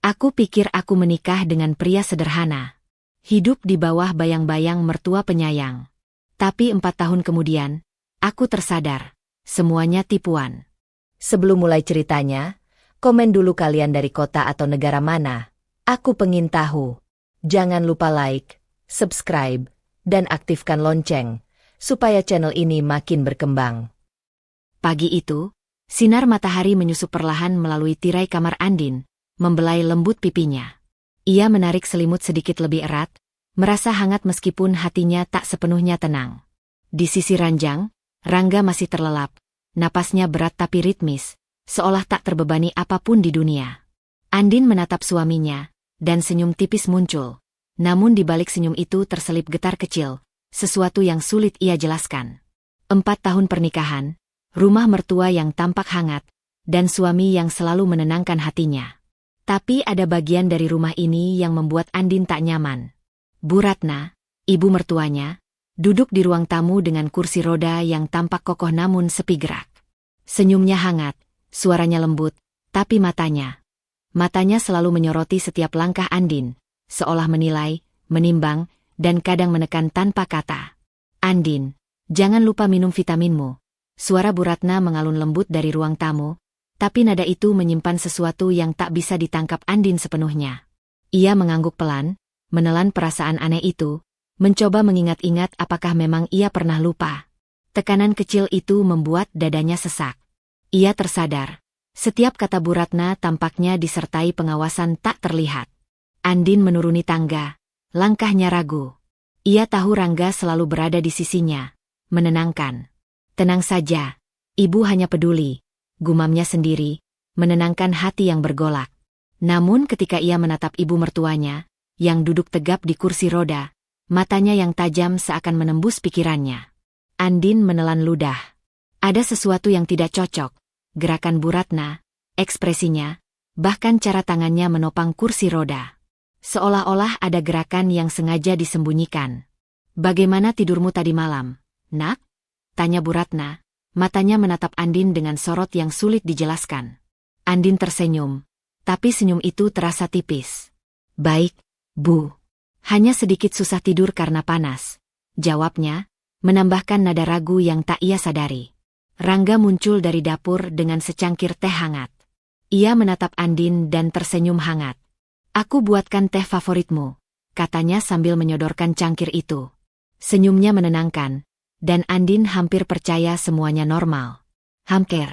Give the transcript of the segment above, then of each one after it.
Aku pikir aku menikah dengan pria sederhana. Hidup di bawah bayang-bayang mertua penyayang. Tapi 4 tahun kemudian, aku tersadar. Semuanya tipuan. Sebelum mulai ceritanya, komen dulu kalian dari kota atau negara mana. Aku pengen tahu. Jangan lupa like, subscribe, dan aktifkan lonceng, supaya channel ini makin berkembang. Pagi itu, sinar matahari menyusup perlahan melalui tirai kamar Andin, membelai lembut pipinya. Ia menarik selimut sedikit lebih erat, merasa hangat meskipun hatinya tak sepenuhnya tenang. Di sisi ranjang, Rangga masih terlelap, napasnya berat tapi ritmis, seolah tak terbebani apapun di dunia. Andin menatap suaminya, dan senyum tipis muncul. Namun di balik senyum itu terselip getar kecil, sesuatu yang sulit ia jelaskan. 4 tahun pernikahan, rumah mertua yang tampak hangat, dan suami yang selalu menenangkan hatinya. Tapi ada bagian dari rumah ini yang membuat Andin tak nyaman. Bu Ratna, ibu mertuanya, duduk di ruang tamu dengan kursi roda yang tampak kokoh namun sepi gerak. Senyumnya hangat, suaranya lembut, tapi matanya selalu menyoroti setiap langkah Andin, seolah menilai, menimbang, dan kadang menekan tanpa kata. Andin, jangan lupa minum vitaminmu. Suara Bu Ratna mengalun lembut dari ruang tamu, tapi nada itu menyimpan sesuatu yang tak bisa ditangkap Andin sepenuhnya. Ia mengangguk pelan, menelan perasaan aneh itu, mencoba mengingat-ingat apakah memang ia pernah lupa. Tekanan kecil itu membuat dadanya sesak. Ia tersadar, setiap kata Bu Ratna tampaknya disertai pengawasan tak terlihat. Andin menuruni tangga, langkahnya ragu. Ia tahu Rangga selalu berada di sisinya, menenangkan. Tenang saja, ibu hanya peduli, gumamnya sendiri, menenangkan hati yang bergolak. Namun ketika ia menatap ibu mertuanya, yang duduk tegap di kursi roda, matanya yang tajam seakan menembus pikirannya. Andin menelan ludah. Ada sesuatu yang tidak cocok. Gerakan Bu Ratna, ekspresinya, bahkan cara tangannya menopang kursi roda. Seolah-olah ada gerakan yang sengaja disembunyikan. Bagaimana tidurmu tadi malam, nak? Tanya Bu Ratna. Matanya menatap Andin dengan sorot yang sulit dijelaskan. Andin tersenyum, tapi senyum itu terasa tipis. Baik, Bu. Hanya sedikit susah tidur karena panas, jawabnya, menambahkan nada ragu yang tak ia sadari. Rangga muncul dari dapur dengan secangkir teh hangat. Ia menatap Andin dan tersenyum hangat. Aku buatkan teh favoritmu, katanya sambil menyodorkan cangkir itu. Senyumnya menenangkan, dan Andin hampir percaya semuanya normal. Hampir.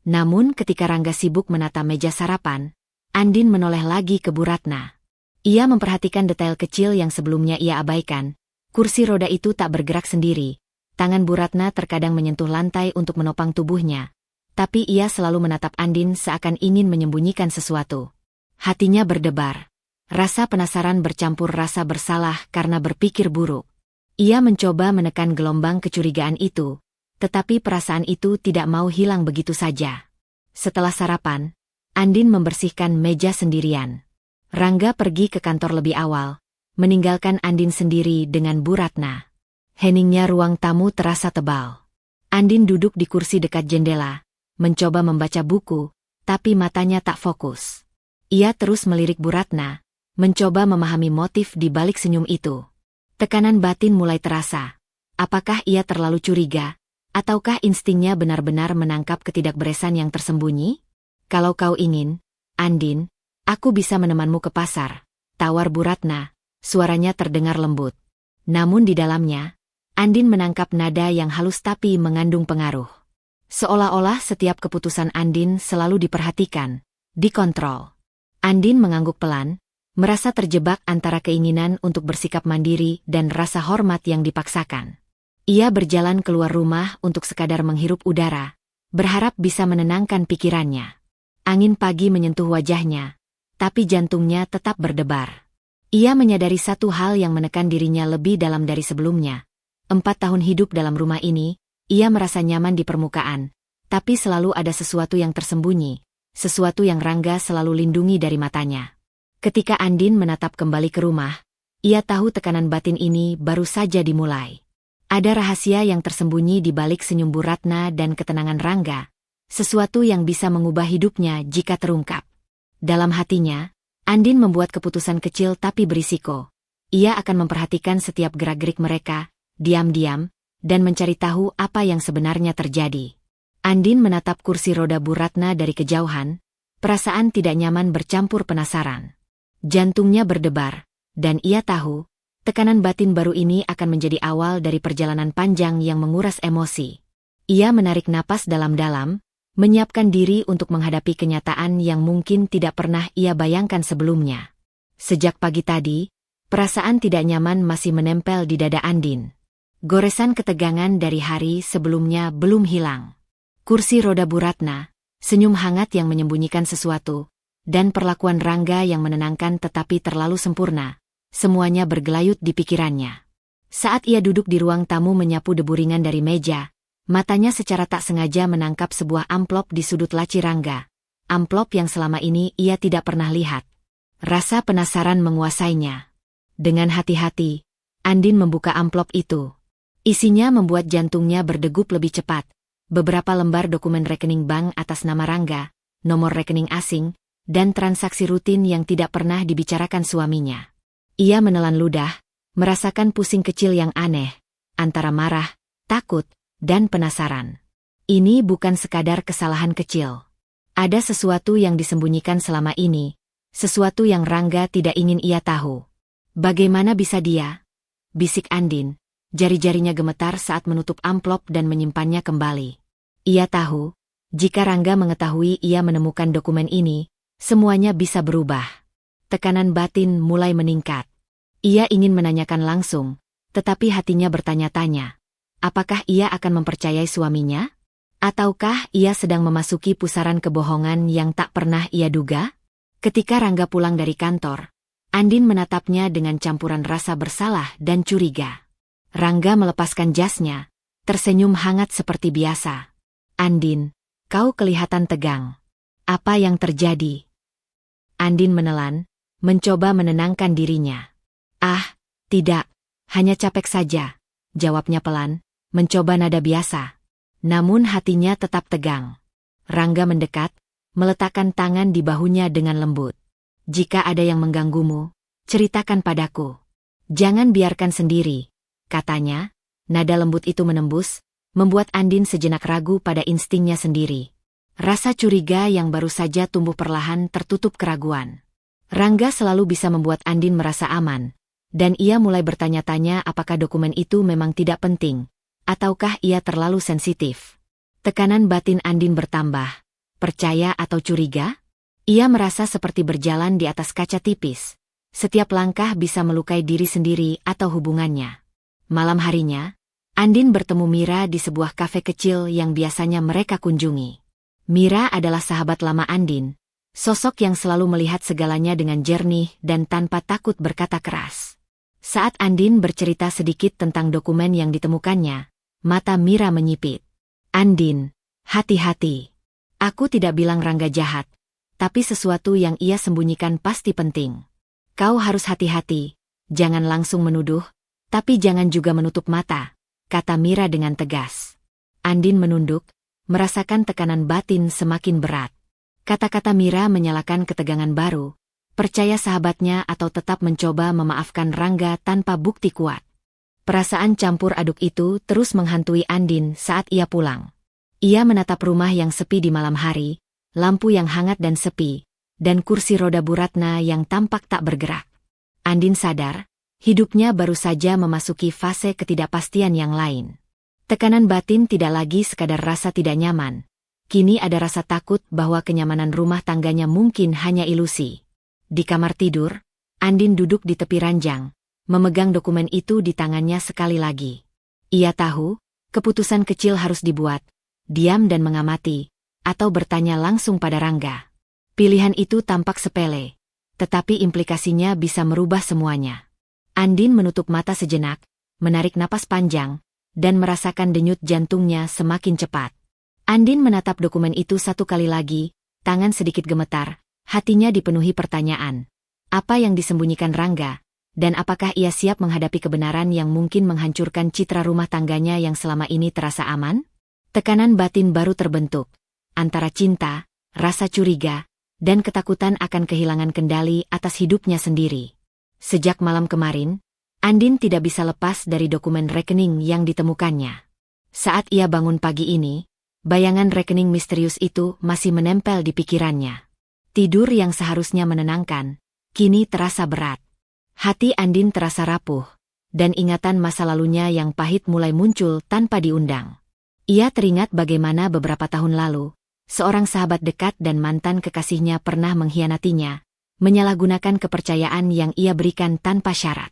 Namun ketika Rangga sibuk menata meja sarapan, Andin menoleh lagi ke Bu Ratna. Ia memperhatikan detail kecil yang sebelumnya ia abaikan. Kursi roda itu tak bergerak sendiri. Tangan Bu Ratna terkadang menyentuh lantai untuk menopang tubuhnya. Tapi ia selalu menatap Andin seakan ingin menyembunyikan sesuatu. Hatinya berdebar. Rasa penasaran bercampur rasa bersalah karena berpikir buruk. Ia mencoba menekan gelombang kecurigaan itu, tetapi perasaan itu tidak mau hilang begitu saja. Setelah sarapan, Andin membersihkan meja sendirian. Rangga pergi ke kantor lebih awal, meninggalkan Andin sendiri dengan Bu Ratna. Heningnya ruang tamu terasa tebal. Andin duduk di kursi dekat jendela, mencoba membaca buku, tapi matanya tak fokus. Ia terus melirik Bu Ratna, mencoba memahami motif di balik senyum itu. Tekanan batin mulai terasa. Apakah ia terlalu curiga, ataukah instingnya benar-benar menangkap ketidakberesan yang tersembunyi? Kalau kau ingin, Andin, aku bisa menemanmu ke pasar, tawar Bu Ratna, suaranya terdengar lembut. Namun di dalamnya, Andin menangkap nada yang halus tapi mengandung pengaruh. Seolah-olah setiap keputusan Andin selalu diperhatikan, dikontrol. Andin mengangguk pelan, merasa terjebak antara keinginan untuk bersikap mandiri dan rasa hormat yang dipaksakan. Ia berjalan keluar rumah untuk sekadar menghirup udara, berharap bisa menenangkan pikirannya. Angin pagi menyentuh wajahnya, tapi jantungnya tetap berdebar. Ia menyadari satu hal yang menekan dirinya lebih dalam dari sebelumnya. 4 tahun hidup dalam rumah ini, ia merasa nyaman di permukaan, tapi selalu ada sesuatu yang tersembunyi, sesuatu yang Rangga selalu lindungi dari matanya. Ketika Andin menatap kembali ke rumah, ia tahu tekanan batin ini baru saja dimulai. Ada rahasia yang tersembunyi di balik senyum Bu Ratna dan ketenangan Rangga, sesuatu yang bisa mengubah hidupnya jika terungkap. Dalam hatinya, Andin membuat keputusan kecil tapi berisiko. Ia akan memperhatikan setiap gerak-gerik mereka, diam-diam, dan mencari tahu apa yang sebenarnya terjadi. Andin menatap kursi roda Bu Ratna dari kejauhan, perasaan tidak nyaman bercampur penasaran. Jantungnya berdebar, dan ia tahu, tekanan batin baru ini akan menjadi awal dari perjalanan panjang yang menguras emosi. Ia menarik napas dalam-dalam, menyiapkan diri untuk menghadapi kenyataan yang mungkin tidak pernah ia bayangkan sebelumnya. Sejak pagi tadi, perasaan tidak nyaman masih menempel di dada Andin. Goresan ketegangan dari hari sebelumnya belum hilang. Kursi roda Bu Ratna, senyum hangat yang menyembunyikan sesuatu, dan perlakuan Rangga yang menenangkan tetapi terlalu sempurna, semuanya bergelayut di pikirannya. Saat ia duduk di ruang tamu menyapu debu ringan dari meja, matanya secara tak sengaja menangkap sebuah amplop di sudut laci Rangga. Amplop yang selama ini ia tidak pernah lihat. Rasa penasaran menguasainya. Dengan hati-hati, Andin membuka amplop itu. Isinya membuat jantungnya berdegup lebih cepat. Beberapa lembar dokumen rekening bank atas nama Rangga, nomor rekening asing, dan transaksi rutin yang tidak pernah dibicarakan suaminya. Ia menelan ludah, merasakan pusing kecil yang aneh, antara marah, takut, dan penasaran. Ini bukan sekadar kesalahan kecil. Ada sesuatu yang disembunyikan selama ini, sesuatu yang Rangga tidak ingin ia tahu. Bagaimana bisa dia? Bisik Andin. Jari-jarinya gemetar saat menutup amplop dan menyimpannya kembali. Ia tahu, jika Rangga mengetahui ia menemukan dokumen ini, semuanya bisa berubah. Tekanan batin mulai meningkat. Ia ingin menanyakan langsung, tetapi hatinya bertanya-tanya. Apakah ia akan mempercayai suaminya? Ataukah ia sedang memasuki pusaran kebohongan yang tak pernah ia duga? Ketika Rangga pulang dari kantor, Andin menatapnya dengan campuran rasa bersalah dan curiga. Rangga melepaskan jasnya, tersenyum hangat seperti biasa. Andin, kau kelihatan tegang. Apa yang terjadi? Andin menelan, mencoba menenangkan dirinya. Ah, tidak, hanya capek saja, jawabnya pelan, mencoba nada biasa. Namun hatinya tetap tegang. Rangga mendekat, meletakkan tangan di bahunya dengan lembut. Jika ada yang mengganggumu, ceritakan padaku. Jangan biarkan sendiri. Katanya, nada lembut itu menembus, membuat Andin sejenak ragu pada instingnya sendiri. Rasa curiga yang baru saja tumbuh perlahan tertutup keraguan. Rangga selalu bisa membuat Andin merasa aman, dan ia mulai bertanya-tanya apakah dokumen itu memang tidak penting, ataukah ia terlalu sensitif. Tekanan batin Andin bertambah. Percaya atau curiga? Ia merasa seperti berjalan di atas kaca tipis. Setiap langkah bisa melukai diri sendiri atau hubungannya. Malam harinya, Andin bertemu Mira di sebuah kafe kecil yang biasanya mereka kunjungi. Mira adalah sahabat lama Andin, sosok yang selalu melihat segalanya dengan jernih dan tanpa takut berkata keras. Saat Andin bercerita sedikit tentang dokumen yang ditemukannya, mata Mira menyipit. Andin, hati-hati. Aku tidak bilang Rangga jahat, tapi sesuatu yang ia sembunyikan pasti penting. Kau harus hati-hati, jangan langsung menuduh, tapi jangan juga menutup mata, kata Mira dengan tegas. Andin menunduk, merasakan tekanan batin semakin berat. Kata-kata Mira menyalakan ketegangan baru, percaya sahabatnya atau tetap mencoba memaafkan Rangga tanpa bukti kuat. Perasaan campur aduk itu terus menghantui Andin saat ia pulang. Ia menatap rumah yang sepi di malam hari, lampu yang hangat dan sepi, dan kursi roda Bu Ratna yang tampak tak bergerak. Andin sadar, hidupnya baru saja memasuki fase ketidakpastian yang lain. Tekanan batin tidak lagi sekadar rasa tidak nyaman. Kini ada rasa takut bahwa kenyamanan rumah tangganya mungkin hanya ilusi. Di kamar tidur, Andin duduk di tepi ranjang, memegang dokumen itu di tangannya sekali lagi. Ia tahu, keputusan kecil harus dibuat, diam dan mengamati, atau bertanya langsung pada Rangga. Pilihan itu tampak sepele, tetapi implikasinya bisa merubah semuanya. Andin menutup mata sejenak, menarik napas panjang, dan merasakan denyut jantungnya semakin cepat. Andin menatap dokumen itu satu kali lagi, tangan sedikit gemetar, hatinya dipenuhi pertanyaan. Apa yang disembunyikan Rangga, dan apakah ia siap menghadapi kebenaran yang mungkin menghancurkan citra rumah tangganya yang selama ini terasa aman? Tekanan batin baru terbentuk, antara cinta, rasa curiga, dan ketakutan akan kehilangan kendali atas hidupnya sendiri. Sejak malam kemarin, Andin tidak bisa lepas dari dokumen rekening yang ditemukannya. Saat ia bangun pagi ini, bayangan rekening misterius itu masih menempel di pikirannya. Tidur yang seharusnya menenangkan, kini terasa berat. Hati Andin terasa rapuh, dan ingatan masa lalunya yang pahit mulai muncul tanpa diundang. Ia teringat bagaimana beberapa tahun lalu, seorang sahabat dekat dan mantan kekasihnya pernah mengkhianatinya, menyalahgunakan kepercayaan yang ia berikan tanpa syarat.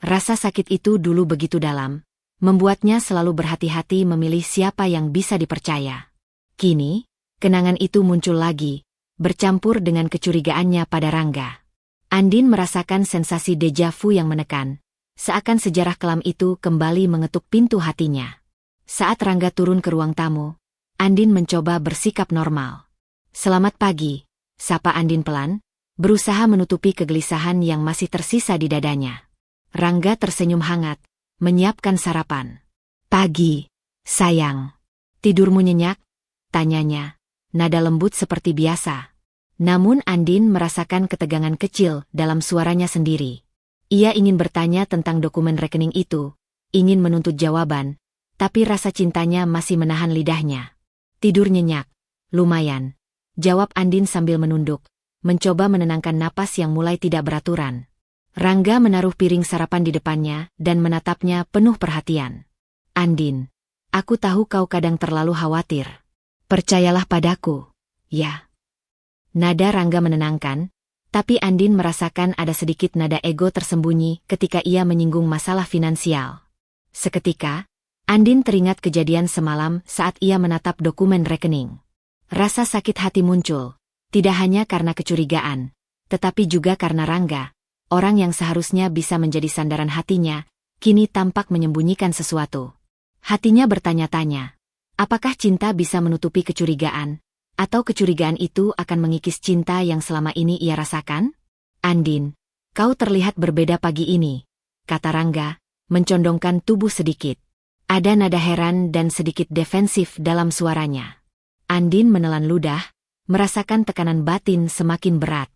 Rasa sakit itu dulu begitu dalam, membuatnya selalu berhati-hati memilih siapa yang bisa dipercaya. Kini, kenangan itu muncul lagi, bercampur dengan kecurigaannya pada Rangga. Andin merasakan sensasi deja vu yang menekan, seakan sejarah kelam itu kembali mengetuk pintu hatinya. Saat Rangga turun ke ruang tamu, Andin mencoba bersikap normal. "Selamat pagi," sapa Andin pelan, berusaha menutupi kegelisahan yang masih tersisa di dadanya. Rangga tersenyum hangat, menyiapkan sarapan. "Pagi, sayang. Tidurmu nyenyak?" tanyanya, nada lembut seperti biasa. Namun Andin merasakan ketegangan kecil dalam suaranya sendiri. Ia ingin bertanya tentang dokumen rekening itu, ingin menuntut jawaban, tapi rasa cintanya masih menahan lidahnya. "Tidur nyenyak, lumayan," jawab Andin sambil menunduk, mencoba menenangkan napas yang mulai tidak beraturan. Rangga menaruh piring sarapan di depannya dan menatapnya penuh perhatian. "Andin, aku tahu kau kadang terlalu khawatir. Percayalah padaku, ya." Nada Rangga menenangkan, tapi Andin merasakan ada sedikit nada ego tersembunyi ketika ia menyinggung masalah finansial. Seketika, Andin teringat kejadian semalam saat ia menatap dokumen rekening. Rasa sakit hati muncul, tidak hanya karena kecurigaan, tetapi juga karena Rangga, orang yang seharusnya bisa menjadi sandaran hatinya, kini tampak menyembunyikan sesuatu. Hatinya bertanya-tanya, apakah cinta bisa menutupi kecurigaan, atau kecurigaan itu akan mengikis cinta yang selama ini ia rasakan? "Andin, kau terlihat berbeda pagi ini," kata Rangga, mencondongkan tubuh sedikit. Ada nada heran dan sedikit defensif dalam suaranya. Andin menelan ludah, merasakan tekanan batin semakin berat.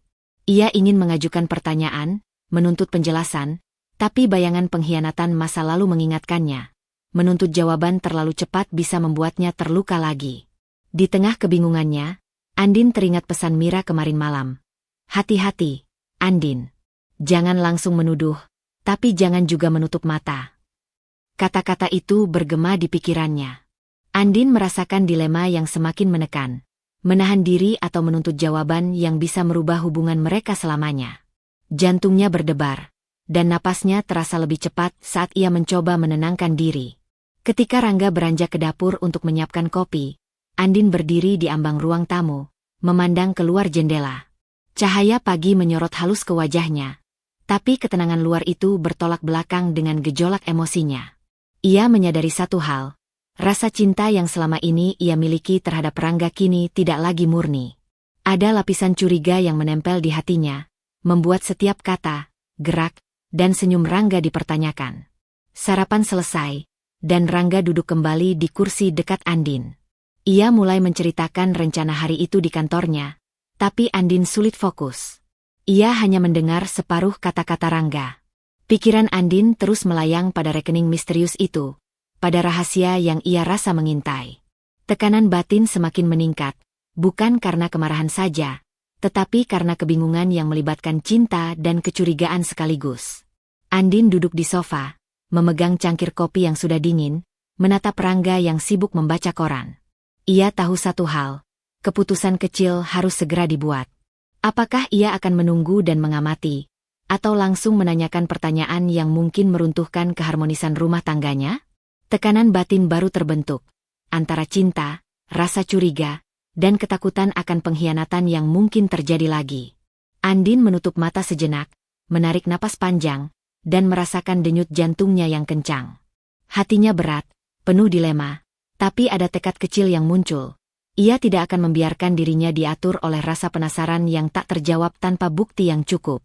Ia ingin mengajukan pertanyaan, menuntut penjelasan, tapi bayangan pengkhianatan masa lalu mengingatkannya. Menuntut jawaban terlalu cepat bisa membuatnya terluka lagi. Di tengah kebingungannya, Andin teringat pesan Mira kemarin malam. "Hati-hati, Andin. Jangan langsung menuduh, tapi jangan juga menutup mata." Kata-kata itu bergema di pikirannya. Andin merasakan dilema yang semakin menekan. Menahan diri atau menuntut jawaban yang bisa merubah hubungan mereka selamanya. Jantungnya berdebar, dan napasnya terasa lebih cepat saat ia mencoba menenangkan diri. Ketika Rangga beranjak ke dapur untuk menyiapkan kopi, Andin berdiri di ambang ruang tamu, memandang keluar jendela. Cahaya pagi menyorot halus ke wajahnya, tapi ketenangan luar itu bertolak belakang dengan gejolak emosinya. Ia menyadari satu hal, rasa cinta yang selama ini ia miliki terhadap Rangga kini tidak lagi murni. Ada lapisan curiga yang menempel di hatinya, membuat setiap kata, gerak, dan senyum Rangga dipertanyakan. Sarapan selesai, dan Rangga duduk kembali di kursi dekat Andin. Ia mulai menceritakan rencana hari itu di kantornya, tapi Andin sulit fokus. Ia hanya mendengar separuh kata-kata Rangga. Pikiran Andin terus melayang pada rekening misterius itu, pada rahasia yang ia rasa mengintai. Tekanan batin semakin meningkat, bukan karena kemarahan saja, tetapi karena kebingungan yang melibatkan cinta dan kecurigaan sekaligus. Andin duduk di sofa, memegang cangkir kopi yang sudah dingin, menatap Rangga yang sibuk membaca koran. Ia tahu satu hal, keputusan kecil harus segera dibuat. Apakah ia akan menunggu dan mengamati, atau langsung menanyakan pertanyaan yang mungkin meruntuhkan keharmonisan rumah tangganya? Tekanan batin baru terbentuk, antara cinta, rasa curiga, dan ketakutan akan pengkhianatan yang mungkin terjadi lagi. Andin menutup mata sejenak, menarik napas panjang, dan merasakan denyut jantungnya yang kencang. Hatinya berat, penuh dilema, tapi ada tekad kecil yang muncul. Ia tidak akan membiarkan dirinya diatur oleh rasa penasaran yang tak terjawab tanpa bukti yang cukup.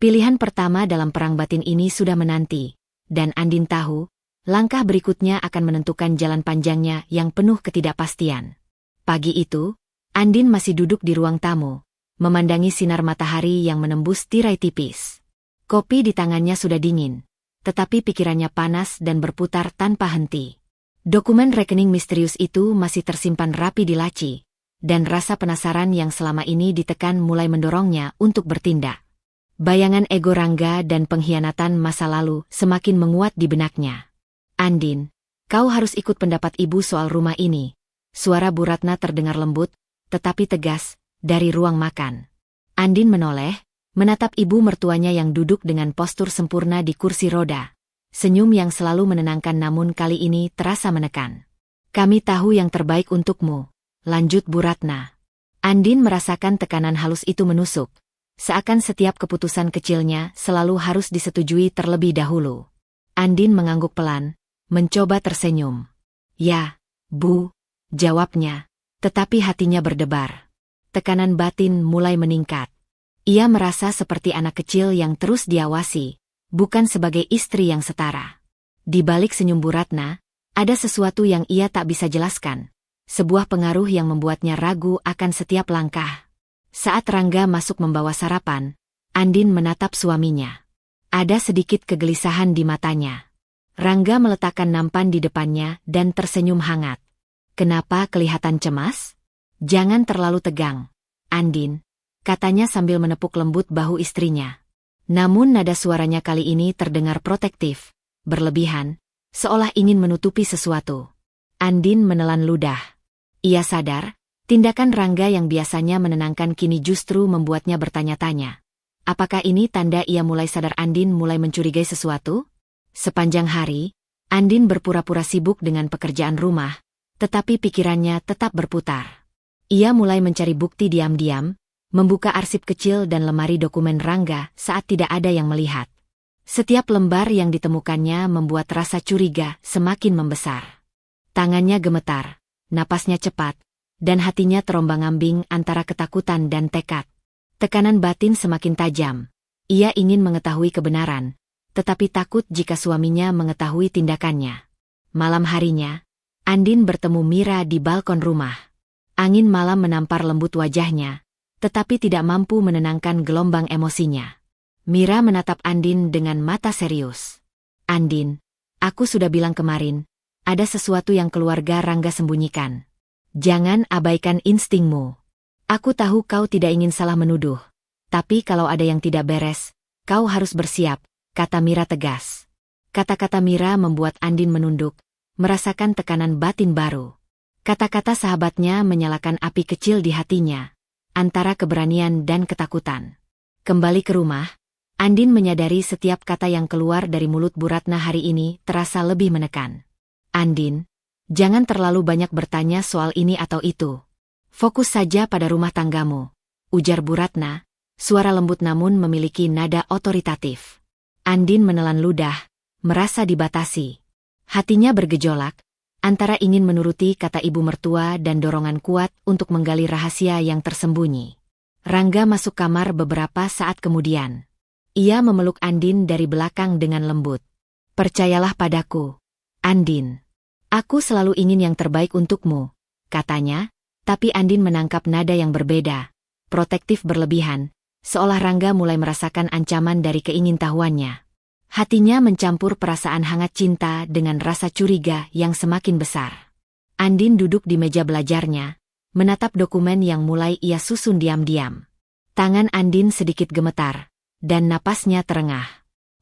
Pilihan pertama dalam perang batin ini sudah menanti, dan Andin tahu, langkah berikutnya akan menentukan jalan panjangnya yang penuh ketidakpastian. Pagi itu, Andin masih duduk di ruang tamu, memandangi sinar matahari yang menembus tirai tipis. Kopi di tangannya sudah dingin, tetapi pikirannya panas dan berputar tanpa henti. Dokumen rekening misterius itu masih tersimpan rapi di laci, dan rasa penasaran yang selama ini ditekan mulai mendorongnya untuk bertindak. Bayangan ego Rangga dan pengkhianatan masa lalu semakin menguat di benaknya. "Andin, kau harus ikut pendapat ibu soal rumah ini." Suara Bu Ratna terdengar lembut, tetapi tegas, dari ruang makan. Andin menoleh, menatap ibu mertuanya yang duduk dengan postur sempurna di kursi roda. Senyum yang selalu menenangkan namun kali ini terasa menekan. "Kami tahu yang terbaik untukmu," lanjut Bu Ratna. Andin merasakan tekanan halus itu menusuk. Seakan setiap keputusan kecilnya selalu harus disetujui terlebih dahulu. Andin mengangguk pelan, mencoba tersenyum. "Ya, Bu," jawabnya, tetapi hatinya berdebar. Tekanan batin mulai meningkat. Ia merasa seperti anak kecil yang terus diawasi, bukan sebagai istri yang setara. Di balik senyum Bu Ratna, ada sesuatu yang ia tak bisa jelaskan. Sebuah pengaruh yang membuatnya ragu akan setiap langkah. Saat Rangga masuk membawa sarapan, Andin menatap suaminya. Ada sedikit kegelisahan di matanya. Rangga meletakkan nampan di depannya dan tersenyum hangat. "Kenapa kelihatan cemas? Jangan terlalu tegang, Andin," katanya sambil menepuk lembut bahu istrinya. Namun nada suaranya kali ini terdengar protektif, berlebihan, seolah ingin menutupi sesuatu. Andin menelan ludah. Ia sadar, tindakan Rangga yang biasanya menenangkan kini justru membuatnya bertanya-tanya. Apakah ini tanda ia mulai sadar Andin mulai mencurigai sesuatu? Sepanjang hari, Andin berpura-pura sibuk dengan pekerjaan rumah, tetapi pikirannya tetap berputar. Ia mulai mencari bukti diam-diam, membuka arsip kecil dan lemari dokumen Rangga saat tidak ada yang melihat. Setiap lembar yang ditemukannya membuat rasa curiga semakin membesar. Tangannya gemetar, napasnya cepat, dan hatinya terombang-ambing antara ketakutan dan tekad. Tekanan batin semakin tajam. Ia ingin mengetahui kebenaran, tetapi takut jika suaminya mengetahui tindakannya. Malam harinya, Andin bertemu Mira di balkon rumah. Angin malam menampar lembut wajahnya, tetapi tidak mampu menenangkan gelombang emosinya. Mira menatap Andin dengan mata serius. "Andin, aku sudah bilang kemarin, ada sesuatu yang keluarga Rangga sembunyikan. Jangan abaikan instingmu. Aku tahu kau tidak ingin salah menuduh, tapi kalau ada yang tidak beres, kau harus bersiap," kata Mira tegas. Kata-kata Mira membuat Andin menunduk, merasakan tekanan batin baru. Kata-kata sahabatnya menyalakan api kecil di hatinya, antara keberanian dan ketakutan. Kembali ke rumah, Andin menyadari setiap kata yang keluar dari mulut Bu Ratna hari ini terasa lebih menekan. "Andin, jangan terlalu banyak bertanya soal ini atau itu. Fokus saja pada rumah tanggamu," ujar Bu Ratna, suara lembut namun memiliki nada otoritatif. Andin menelan ludah, merasa dibatasi. Hatinya bergejolak, antara ingin menuruti kata ibu mertua dan dorongan kuat untuk menggali rahasia yang tersembunyi. Rangga masuk kamar beberapa saat kemudian. Ia memeluk Andin dari belakang dengan lembut. "Percayalah padaku, Andin. Aku selalu ingin yang terbaik untukmu," katanya, tapi Andin menangkap nada yang berbeda, protektif berlebihan, seolah Rangga mulai merasakan ancaman dari keingintahuannya. Hatinya mencampur perasaan hangat cinta dengan rasa curiga yang semakin besar. Andin duduk di meja belajarnya, menatap dokumen yang mulai ia susun diam-diam. Tangan Andin sedikit gemetar, dan napasnya terengah.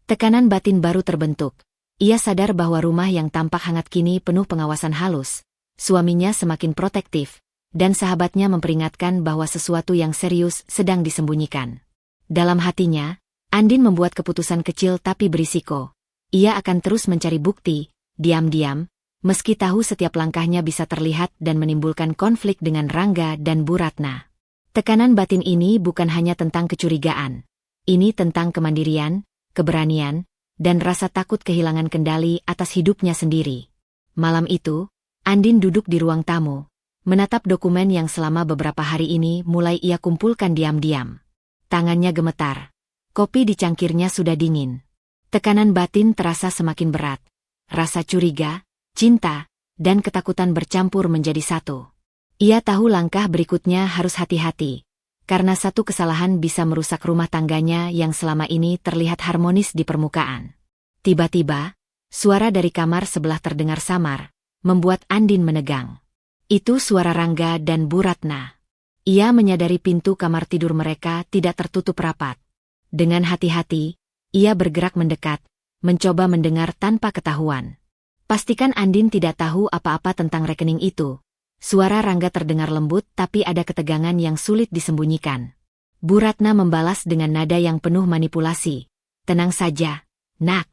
Tekanan batin baru terbentuk. Ia sadar bahwa rumah yang tampak hangat kini penuh pengawasan halus, suaminya semakin protektif, dan sahabatnya memperingatkan bahwa sesuatu yang serius sedang disembunyikan. Dalam hatinya, Andin membuat keputusan kecil tapi berisiko. Ia akan terus mencari bukti, diam-diam, meski tahu setiap langkahnya bisa terlihat dan menimbulkan konflik dengan Rangga dan Bu Ratna. Tekanan batin ini bukan hanya tentang kecurigaan. Ini tentang kemandirian, keberanian, dan rasa takut kehilangan kendali atas hidupnya sendiri. Malam itu, Andin duduk di ruang tamu, menatap dokumen yang selama beberapa hari ini mulai ia kumpulkan diam-diam. Tangannya gemetar. Kopi di cangkirnya sudah dingin. Tekanan batin terasa semakin berat. Rasa curiga, cinta, dan ketakutan bercampur menjadi satu. Ia tahu langkah berikutnya harus hati-hati, karena satu kesalahan bisa merusak rumah tangganya yang selama ini terlihat harmonis di permukaan. Tiba-tiba, suara dari kamar sebelah terdengar samar, membuat Andin menegang. Itu suara Rangga dan Bu Ratna. Ia menyadari pintu kamar tidur mereka tidak tertutup rapat. Dengan hati-hati, ia bergerak mendekat, mencoba mendengar tanpa ketahuan. Pastikan Andin tidak tahu apa-apa tentang rekening itu. Suara Rangga terdengar lembut tapi ada ketegangan yang sulit disembunyikan. Bu Ratna membalas dengan nada yang penuh manipulasi. Tenang saja, Nak.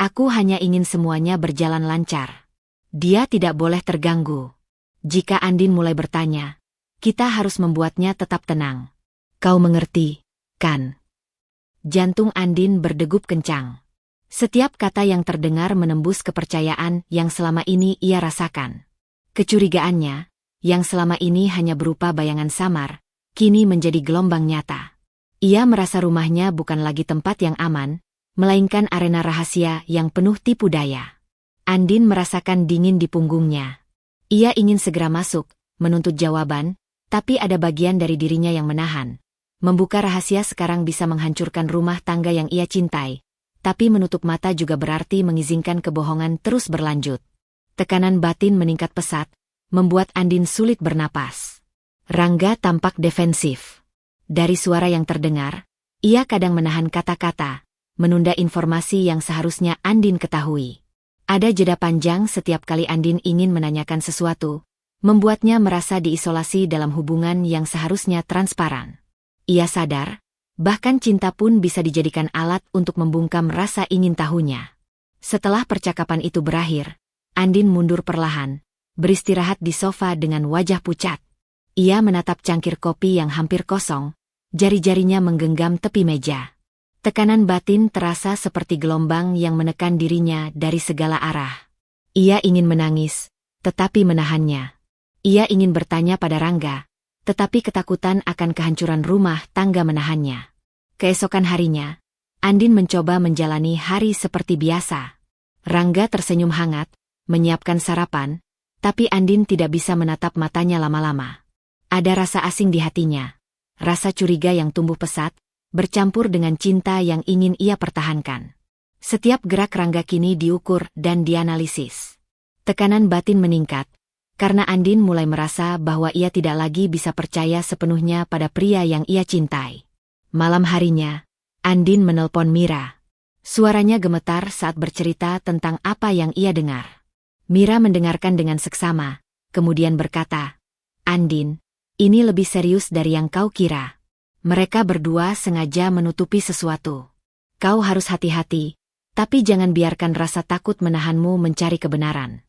Aku hanya ingin semuanya berjalan lancar. Dia tidak boleh terganggu. Jika Andin mulai bertanya, kita harus membuatnya tetap tenang. Kau mengerti, kan? Jantung Andin berdegup kencang. Setiap kata yang terdengar menembus kepercayaan yang selama ini ia rasakan. Kecurigaannya, yang selama ini hanya berupa bayangan samar, kini menjadi gelombang nyata. Ia merasa rumahnya bukan lagi tempat yang aman, melainkan arena rahasia yang penuh tipu daya. Andin merasakan dingin di punggungnya. Ia ingin segera masuk, menuntut jawaban, tapi ada bagian dari dirinya yang menahan. Membuka rahasia sekarang bisa menghancurkan rumah tangga yang ia cintai, tapi menutup mata juga berarti mengizinkan kebohongan terus berlanjut. Tekanan batin meningkat pesat, membuat Andin sulit bernapas. Rangga tampak defensif. Dari suara yang terdengar, ia kadang menahan kata-kata, menunda informasi yang seharusnya Andin ketahui. Ada jeda panjang setiap kali Andin ingin menanyakan sesuatu, membuatnya merasa diisolasi dalam hubungan yang seharusnya transparan. Ia sadar, bahkan cinta pun bisa dijadikan alat untuk membungkam rasa ingin tahunya. Setelah percakapan itu berakhir, Andin mundur perlahan, beristirahat di sofa dengan wajah pucat. Ia menatap cangkir kopi yang hampir kosong, jari-jarinya menggenggam tepi meja. Tekanan batin terasa seperti gelombang yang menekan dirinya dari segala arah. Ia ingin menangis, tetapi menahannya. Ia ingin bertanya pada Rangga, tetapi ketakutan akan kehancuran rumah tangga menahannya. Keesokan harinya, Andin mencoba menjalani hari seperti biasa. Rangga tersenyum hangat, menyiapkan sarapan, tapi Andin tidak bisa menatap matanya lama-lama. Ada rasa asing di hatinya. Rasa curiga yang tumbuh pesat, bercampur dengan cinta yang ingin ia pertahankan. Setiap gerak Rangga kini diukur dan dianalisis. Tekanan batin meningkat, karena Andin mulai merasa bahwa ia tidak lagi bisa percaya sepenuhnya pada pria yang ia cintai. Malam harinya, Andin menelpon Mira. Suaranya gemetar saat bercerita tentang apa yang ia dengar. Mira mendengarkan dengan seksama, kemudian berkata, Andin, ini lebih serius dari yang kau kira. Mereka berdua sengaja menutupi sesuatu. Kau harus hati-hati, tapi jangan biarkan rasa takut menahanmu mencari kebenaran.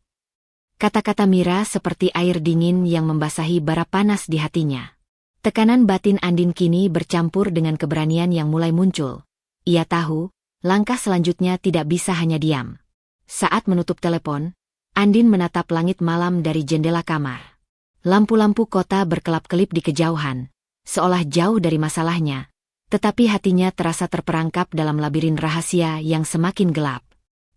Kata-kata Mira seperti air dingin yang membasahi bara panas di hatinya. Tekanan batin Andin kini bercampur dengan keberanian yang mulai muncul. Ia tahu, langkah selanjutnya tidak bisa hanya diam. Saat menutup telepon, Andin menatap langit malam dari jendela kamar. Lampu-lampu kota berkelap-kelip di kejauhan, seolah jauh dari masalahnya, tetapi hatinya terasa terperangkap dalam labirin rahasia yang semakin gelap.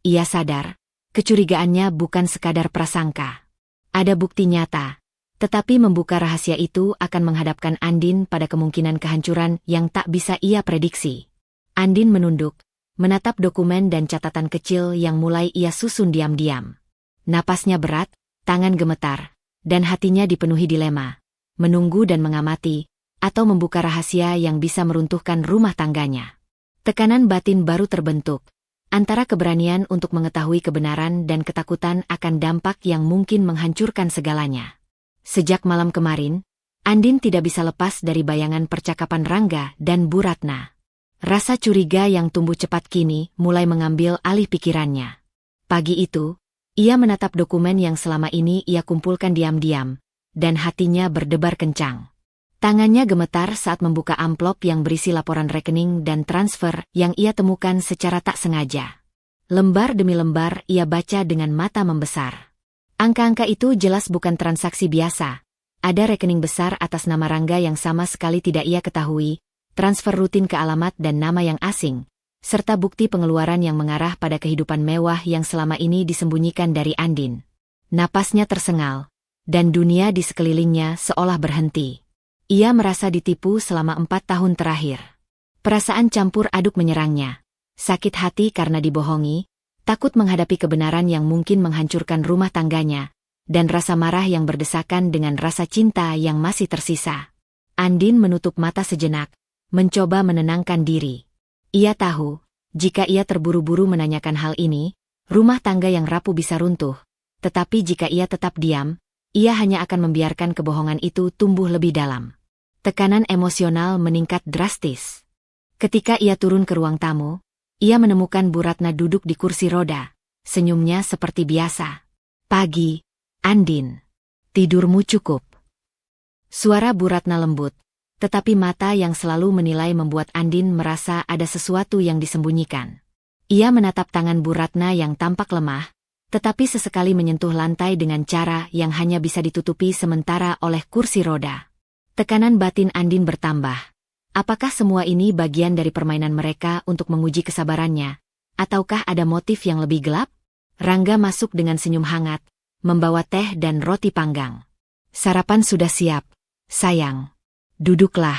Ia sadar, kecurigaannya bukan sekadar prasangka. Ada bukti nyata, tetapi membuka rahasia itu akan menghadapkan Andin pada kemungkinan kehancuran yang tak bisa ia prediksi. Andin menunduk, menatap dokumen dan catatan kecil yang mulai ia susun diam-diam. Napasnya berat, tangan gemetar, dan hatinya dipenuhi dilema, menunggu dan mengamati, atau membuka rahasia yang bisa meruntuhkan rumah tangganya. Tekanan batin baru terbentuk, antara keberanian untuk mengetahui kebenaran dan ketakutan akan dampak yang mungkin menghancurkan segalanya. Sejak malam kemarin, Andin tidak bisa lepas dari bayangan percakapan Rangga dan Bu Ratna. Rasa curiga yang tumbuh cepat kini mulai mengambil alih pikirannya. Pagi itu, ia menatap dokumen yang selama ini ia kumpulkan diam-diam, dan hatinya berdebar kencang. Tangannya gemetar saat membuka amplop yang berisi laporan rekening dan transfer yang ia temukan secara tak sengaja. Lembar demi lembar ia baca dengan mata membesar. Angka-angka itu jelas bukan transaksi biasa. Ada rekening besar atas nama Rangga yang sama sekali tidak ia ketahui, transfer rutin ke alamat dan nama yang asing, serta bukti pengeluaran yang mengarah pada kehidupan mewah yang selama ini disembunyikan dari Andin. Napasnya tersengal, dan dunia di sekelilingnya seolah berhenti. Ia merasa ditipu selama 4 tahun terakhir. Perasaan campur aduk menyerangnya. Sakit hati karena dibohongi, takut menghadapi kebenaran yang mungkin menghancurkan rumah tangganya, dan rasa marah yang berdesakan dengan rasa cinta yang masih tersisa. Andin menutup mata sejenak, mencoba menenangkan diri. Ia tahu, jika ia terburu-buru menanyakan hal ini, rumah tangga yang rapuh bisa runtuh. Tetapi jika ia tetap diam, ia hanya akan membiarkan kebohongan itu tumbuh lebih dalam. Tekanan emosional meningkat drastis. Ketika ia turun ke ruang tamu, ia menemukan Bu Ratna duduk di kursi roda. Senyumnya seperti biasa. "Pagi, Andin. Tidurmu cukup?" Suara Bu Ratna lembut, tetapi mata yang selalu menilai membuat Andin merasa ada sesuatu yang disembunyikan. Ia menatap tangan Bu Ratna yang tampak lemah, tetapi sesekali menyentuh lantai dengan cara yang hanya bisa ditutupi sementara oleh kursi roda. Tekanan batin Andin bertambah. Apakah semua ini bagian dari permainan mereka untuk menguji kesabarannya? Ataukah ada motif yang lebih gelap? Rangga masuk dengan senyum hangat, membawa teh dan roti panggang. "Sarapan sudah siap, sayang. Duduklah,"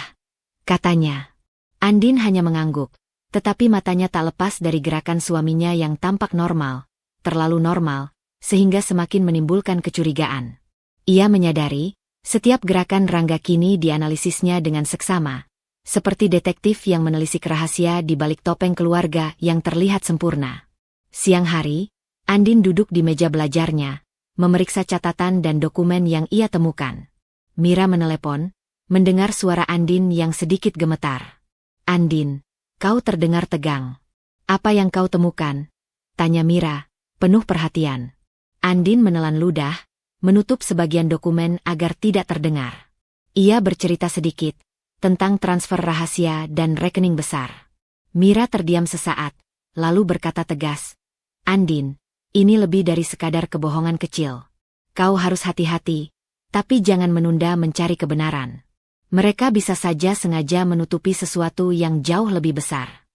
katanya. Andin hanya mengangguk, tetapi matanya tak lepas dari gerakan suaminya yang tampak normal, terlalu normal, sehingga semakin menimbulkan kecurigaan. Ia menyadari, setiap gerakan Rangga kini dianalisisnya dengan seksama, seperti detektif yang menelisik rahasia di balik topeng keluarga yang terlihat sempurna. Siang hari, Andin duduk di meja belajarnya, memeriksa catatan dan dokumen yang ia temukan. Mira menelepon, mendengar suara Andin yang sedikit gemetar. "Andin, kau terdengar tegang. Apa yang kau temukan?" tanya Mira, penuh perhatian. Andin menelan ludah, menutup sebagian dokumen agar tidak terdengar. Ia bercerita sedikit tentang transfer rahasia dan rekening besar. Mira terdiam sesaat, lalu berkata tegas, "Andin, ini lebih dari sekadar kebohongan kecil. Kau harus hati-hati, tapi jangan menunda mencari kebenaran. Mereka bisa saja sengaja menutupi sesuatu yang jauh lebih besar."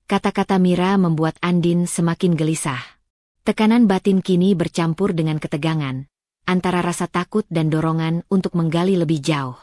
Kata-kata Mira membuat Andin semakin gelisah. Tekanan batin kini bercampur dengan ketegangan, antara rasa takut dan dorongan untuk menggali lebih jauh.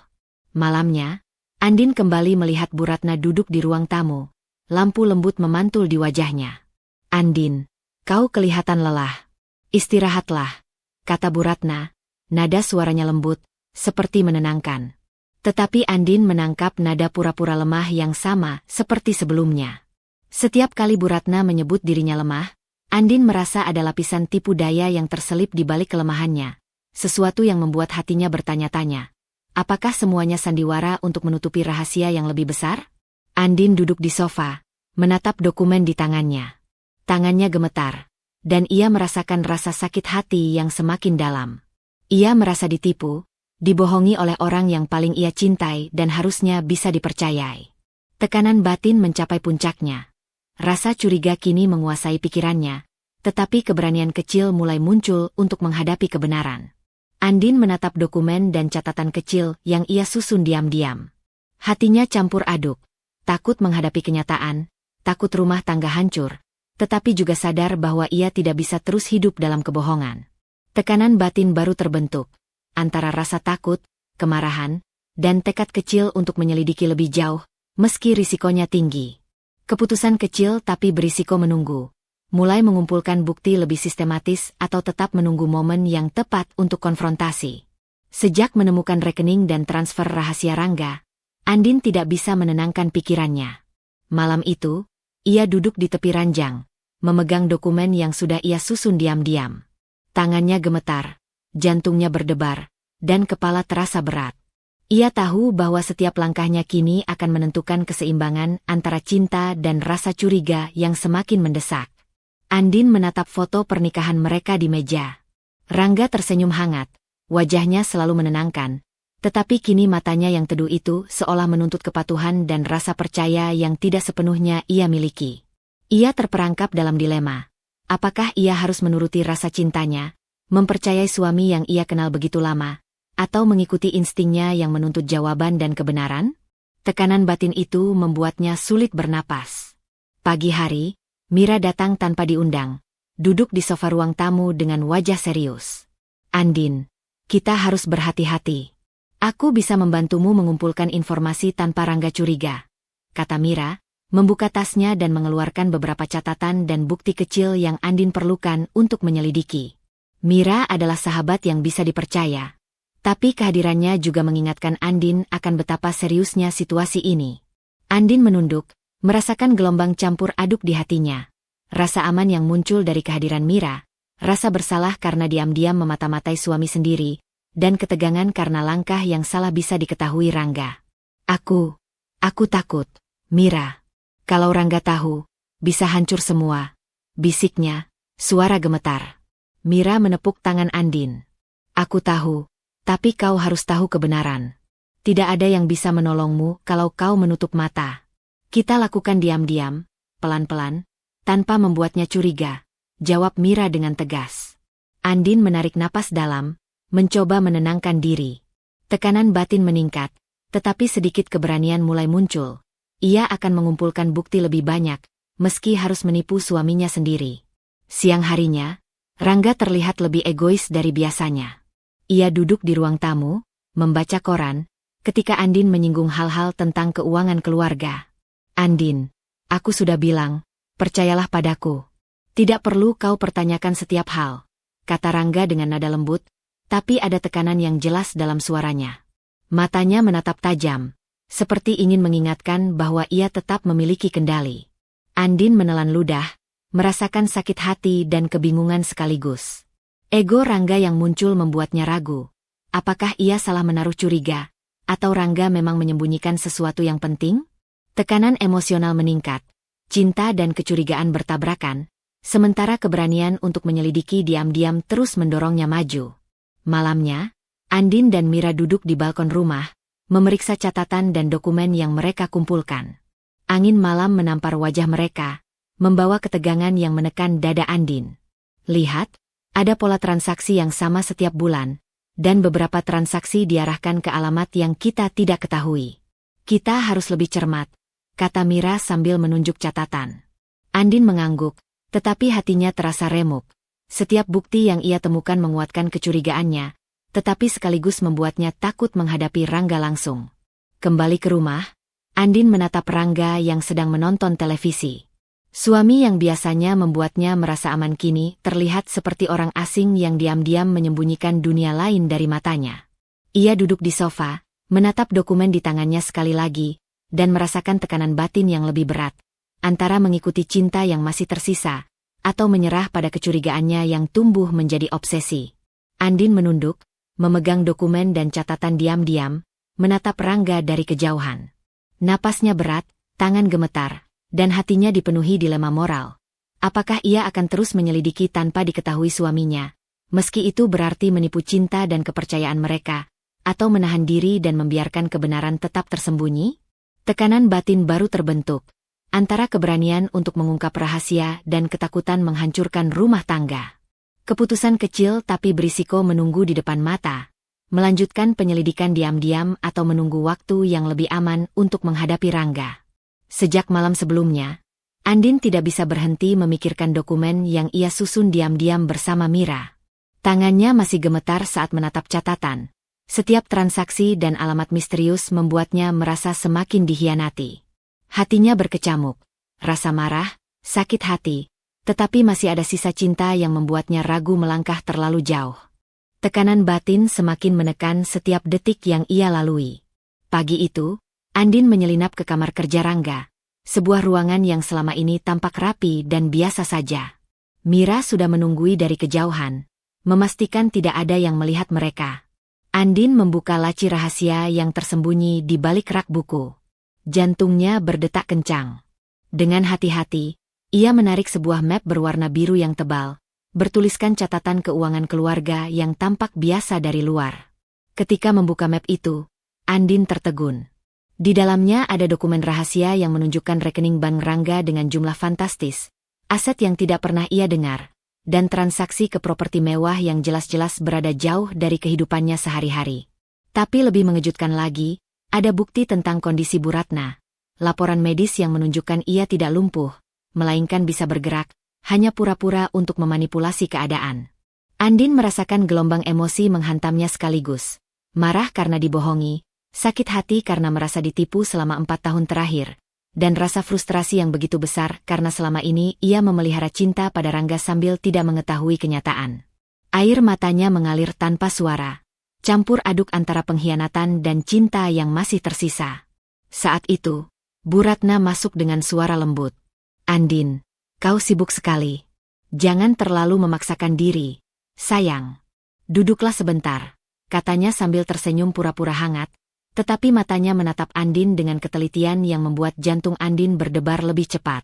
Malamnya, Andin kembali melihat Bu Ratna duduk di ruang tamu. Lampu lembut memantul di wajahnya. "Andin, kau kelihatan lelah. Istirahatlah," kata Bu Ratna. Nada suaranya lembut, seperti menenangkan. Tetapi Andin menangkap nada pura-pura lemah yang sama seperti sebelumnya. Setiap kali Bu Ratna menyebut dirinya lemah, Andin merasa ada lapisan tipu daya yang terselip di balik kelemahannya. Sesuatu yang membuat hatinya bertanya-tanya. Apakah semuanya sandiwara untuk menutupi rahasia yang lebih besar? Andin duduk di sofa, menatap dokumen di tangannya. Tangannya gemetar, dan ia merasakan rasa sakit hati yang semakin dalam. Ia merasa ditipu, dibohongi oleh orang yang paling ia cintai dan harusnya bisa dipercayai. Tekanan batin mencapai puncaknya. Rasa curiga kini menguasai pikirannya, tetapi keberanian kecil mulai muncul untuk menghadapi kebenaran. Andin menatap dokumen dan catatan kecil yang ia susun diam-diam. Hatinya campur aduk, takut menghadapi kenyataan, takut rumah tangga hancur, tetapi juga sadar bahwa ia tidak bisa terus hidup dalam kebohongan. Tekanan batin baru terbentuk, antara rasa takut, kemarahan, dan tekad kecil untuk menyelidiki lebih jauh, meski risikonya tinggi. Keputusan kecil tapi berisiko menunggu. Mulai mengumpulkan bukti lebih sistematis atau tetap menunggu momen yang tepat untuk konfrontasi. Sejak menemukan rekening dan transfer rahasia Rangga, Andin tidak bisa menenangkan pikirannya. Malam itu, ia duduk di tepi ranjang, memegang dokumen yang sudah ia susun diam-diam. Tangannya gemetar, jantungnya berdebar, dan kepala terasa berat. Ia tahu bahwa setiap langkahnya kini akan menentukan keseimbangan antara cinta dan rasa curiga yang semakin mendesak. Andin menatap foto pernikahan mereka di meja. Rangga tersenyum hangat, wajahnya selalu menenangkan, tetapi kini matanya yang teduh itu seolah menuntut kepatuhan dan rasa percaya yang tidak sepenuhnya ia miliki. Ia terperangkap dalam dilema. Apakah ia harus menuruti rasa cintanya, mempercayai suami yang ia kenal begitu lama, atau mengikuti instingnya yang menuntut jawaban dan kebenaran? Tekanan batin itu membuatnya sulit bernapas. Pagi hari, Mira datang tanpa diundang, duduk di sofa ruang tamu dengan wajah serius. "Andin, kita harus berhati-hati." Aku bisa membantumu mengumpulkan informasi tanpa Rangga curiga, kata Mira, membuka tasnya dan mengeluarkan beberapa catatan dan bukti kecil yang Andin perlukan untuk menyelidiki. Mira adalah sahabat yang bisa dipercaya, tapi kehadirannya juga mengingatkan Andin akan betapa seriusnya situasi ini. Andin menunduk, merasakan gelombang campur aduk di hatinya. Rasa aman yang muncul dari kehadiran Mira, rasa bersalah karena diam-diam memata-matai suami sendiri, dan ketegangan karena langkah yang salah bisa diketahui Rangga. Aku takut, Mira. Kalau Rangga tahu, bisa hancur semua, bisiknya, suara gemetar. Mira menepuk tangan Andin. Aku tahu, tapi kau harus tahu kebenaran. Tidak ada yang bisa menolongmu kalau kau menutup mata. Kita lakukan diam-diam, pelan-pelan, tanpa membuatnya curiga, jawab Mira dengan tegas. Andin menarik napas dalam, mencoba menenangkan diri. Tekanan batin meningkat, tetapi sedikit keberanian mulai muncul. Ia akan mengumpulkan bukti lebih banyak, meski harus menipu suaminya sendiri. Siang harinya, Rangga terlihat lebih egois dari biasanya. Ia duduk di ruang tamu, membaca koran, ketika Andin menyinggung hal-hal tentang keuangan keluarga. Andin, aku sudah bilang, percayalah padaku. Tidak perlu kau pertanyakan setiap hal, kata Rangga dengan nada lembut, tapi ada tekanan yang jelas dalam suaranya. Matanya menatap tajam, seperti ingin mengingatkan bahwa ia tetap memiliki kendali. Andin menelan ludah, merasakan sakit hati dan kebingungan sekaligus. Ego Rangga yang muncul membuatnya ragu. Apakah ia salah menaruh curiga, atau Rangga memang menyembunyikan sesuatu yang penting? Tekanan emosional meningkat, cinta dan kecurigaan bertabrakan, sementara keberanian untuk menyelidiki diam-diam terus mendorongnya maju. Malamnya, Andin dan Mira duduk di balkon rumah, memeriksa catatan dan dokumen yang mereka kumpulkan. Angin malam menampar wajah mereka, membawa ketegangan yang menekan dada Andin. Lihat, ada pola transaksi yang sama setiap bulan, dan beberapa transaksi diarahkan ke alamat yang kita tidak ketahui. Kita harus lebih cermat, kata Mira sambil menunjuk catatan. Andin mengangguk, tetapi hatinya terasa remuk. Setiap bukti yang ia temukan menguatkan kecurigaannya, tetapi sekaligus membuatnya takut menghadapi Rangga langsung. Kembali ke rumah, Andin menatap Rangga yang sedang menonton televisi. Suami yang biasanya membuatnya merasa aman kini terlihat seperti orang asing yang diam-diam menyembunyikan dunia lain dari matanya. Ia duduk di sofa, menatap dokumen di tangannya sekali lagi, dan merasakan tekanan batin yang lebih berat, antara mengikuti cinta yang masih tersisa, atau menyerah pada kecurigaannya yang tumbuh menjadi obsesi. Andin menunduk, memegang dokumen dan catatan diam-diam, menatap Rangga dari kejauhan. Napasnya berat, tangan gemetar, dan hatinya dipenuhi dilema moral. Apakah ia akan terus menyelidiki tanpa diketahui suaminya, meski itu berarti menipu cinta dan kepercayaan mereka, atau menahan diri dan membiarkan kebenaran tetap tersembunyi? Tekanan batin baru terbentuk, antara keberanian untuk mengungkap rahasia dan ketakutan menghancurkan rumah tangga. Keputusan kecil tapi berisiko menunggu di depan mata, melanjutkan penyelidikan diam-diam atau menunggu waktu yang lebih aman untuk menghadapi Rangga. Sejak malam sebelumnya, Andin tidak bisa berhenti memikirkan dokumen yang ia susun diam-diam bersama Mira. Tangannya masih gemetar saat menatap catatan. Setiap transaksi dan alamat misterius membuatnya merasa semakin dikhianati. Hatinya berkecamuk, rasa marah, sakit hati, tetapi masih ada sisa cinta yang membuatnya ragu melangkah terlalu jauh. Tekanan batin semakin menekan setiap detik yang ia lalui. Pagi itu, Andin menyelinap ke kamar kerja Rangga, sebuah ruangan yang selama ini tampak rapi dan biasa saja. Mira sudah menunggui dari kejauhan, memastikan tidak ada yang melihat mereka. Andin membuka laci rahasia yang tersembunyi di balik rak buku. Jantungnya berdetak kencang. Dengan hati-hati, ia menarik sebuah map berwarna biru yang tebal, bertuliskan catatan keuangan keluarga yang tampak biasa dari luar. Ketika membuka map itu, Andin tertegun. Di dalamnya ada dokumen rahasia yang menunjukkan rekening bank Rangga dengan jumlah fantastis, aset yang tidak pernah ia dengar, dan transaksi ke properti mewah yang jelas-jelas berada jauh dari kehidupannya sehari-hari. Tapi lebih mengejutkan lagi, ada bukti tentang kondisi Bu Ratna, laporan medis yang menunjukkan ia tidak lumpuh, melainkan bisa bergerak, hanya pura-pura untuk memanipulasi keadaan. Andin merasakan gelombang emosi menghantamnya sekaligus. Marah karena dibohongi, sakit hati karena merasa ditipu selama 4 tahun terakhir, dan rasa frustrasi yang begitu besar karena selama ini ia memelihara cinta pada Rangga sambil tidak mengetahui kenyataan. Air matanya mengalir tanpa suara, campur aduk antara pengkhianatan dan cinta yang masih tersisa. Saat itu, Bu Ratna masuk dengan suara lembut. "Andin, kau sibuk sekali. Jangan terlalu memaksakan diri, sayang. Duduklah sebentar," katanya sambil tersenyum pura-pura hangat, tetapi matanya menatap Andin dengan ketelitian yang membuat jantung Andin berdebar lebih cepat.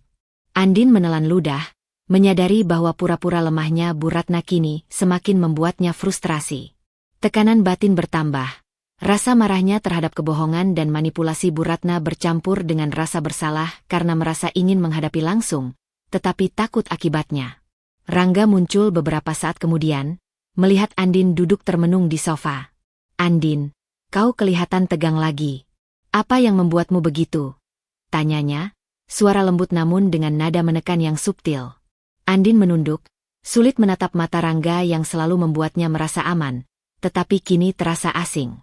Andin menelan ludah, menyadari bahwa pura-pura lemahnya Bu Ratna kini semakin membuatnya frustrasi. Tekanan batin bertambah. Rasa marahnya terhadap kebohongan dan manipulasi Bu Ratna bercampur dengan rasa bersalah karena merasa ingin menghadapi langsung, tetapi takut akibatnya. Rangga muncul beberapa saat kemudian, melihat Andin duduk termenung di sofa. "Andin, kau kelihatan tegang lagi. Apa yang membuatmu begitu?" tanyanya, suara lembut namun dengan nada menekan yang subtil. Andin menunduk, sulit menatap mata Rangga yang selalu membuatnya merasa aman, tetapi kini terasa asing.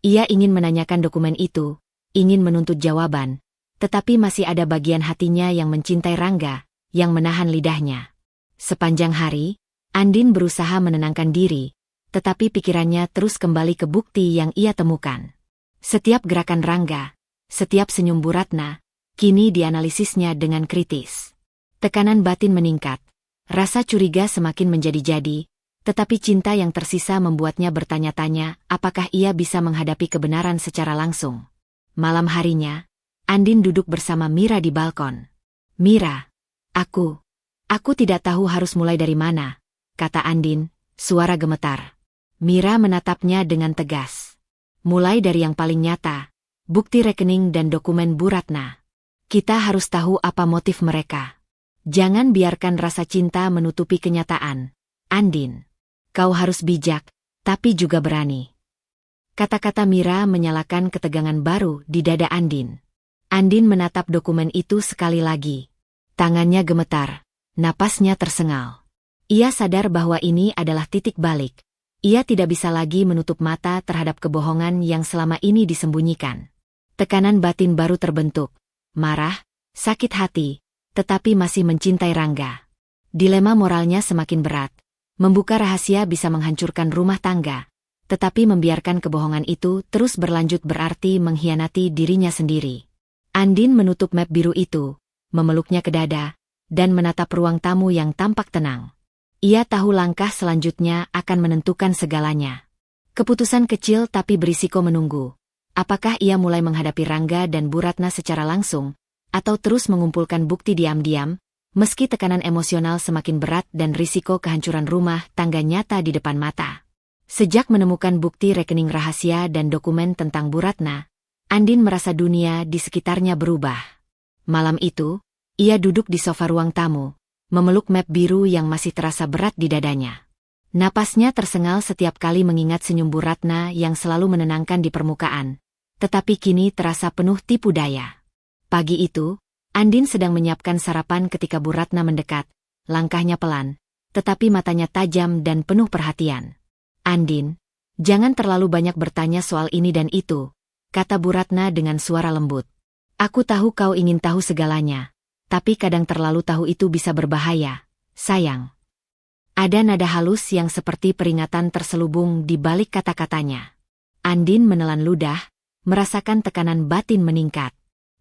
Ia ingin menanyakan dokumen itu, ingin menuntut jawaban, tetapi masih ada bagian hatinya yang mencintai Rangga, yang menahan lidahnya. Sepanjang hari, Andin berusaha menenangkan diri, tetapi pikirannya terus kembali ke bukti yang ia temukan. Setiap gerakan Rangga, setiap senyum Bu Ratna, kini dianalisisnya dengan kritis. Tekanan batin meningkat. Rasa curiga semakin menjadi-jadi, tetapi cinta yang tersisa membuatnya bertanya-tanya apakah ia bisa menghadapi kebenaran secara langsung. Malam harinya, Andin duduk bersama Mira di balkon. "Mira, aku tidak tahu harus mulai dari mana," kata Andin, suara gemetar. Mira menatapnya dengan tegas. "Mulai dari yang paling nyata, bukti rekening dan dokumen Bu Ratna. Kita harus tahu apa motif mereka. Jangan biarkan rasa cinta menutupi kenyataan. Andin, kau harus bijak, tapi juga berani." Kata-kata Mira menyalakan ketegangan baru di dada Andin. Andin menatap dokumen itu sekali lagi. Tangannya gemetar, napasnya tersengal. Ia sadar bahwa ini adalah titik balik. Ia tidak bisa lagi menutup mata terhadap kebohongan yang selama ini disembunyikan. Tekanan batin baru terbentuk. Marah, sakit hati, tetapi masih mencintai Rangga. Dilema moralnya semakin berat. Membuka rahasia bisa menghancurkan rumah tangga, tetapi membiarkan kebohongan itu terus berlanjut berarti mengkhianati dirinya sendiri. Andin menutup map biru itu, memeluknya ke dada, dan menatap ruang tamu yang tampak tenang. Ia tahu langkah selanjutnya akan menentukan segalanya. Keputusan kecil tapi berisiko menunggu. Apakah ia mulai menghadapi Rangga dan Bu Ratna secara langsung, atau terus mengumpulkan bukti diam-diam, meski tekanan emosional semakin berat dan risiko kehancuran rumah tangga nyata di depan mata. Sejak menemukan bukti rekening rahasia dan dokumen tentang Bu Ratna, Andin merasa dunia di sekitarnya berubah. Malam itu, ia duduk di sofa ruang tamu, memeluk map biru yang masih terasa berat di dadanya. Napasnya tersengal setiap kali mengingat senyum Bu Ratna yang selalu menenangkan di permukaan, tetapi kini terasa penuh tipu daya. Pagi itu, Andin sedang menyiapkan sarapan ketika Bu Ratna mendekat, langkahnya pelan, tetapi matanya tajam dan penuh perhatian. "Andin, jangan terlalu banyak bertanya soal ini dan itu," kata Bu Ratna dengan suara lembut. "Aku tahu kau ingin tahu segalanya, tapi kadang terlalu tahu itu bisa berbahaya, sayang." Ada nada halus yang seperti peringatan terselubung di balik kata-katanya. Andin menelan ludah, merasakan tekanan batin meningkat.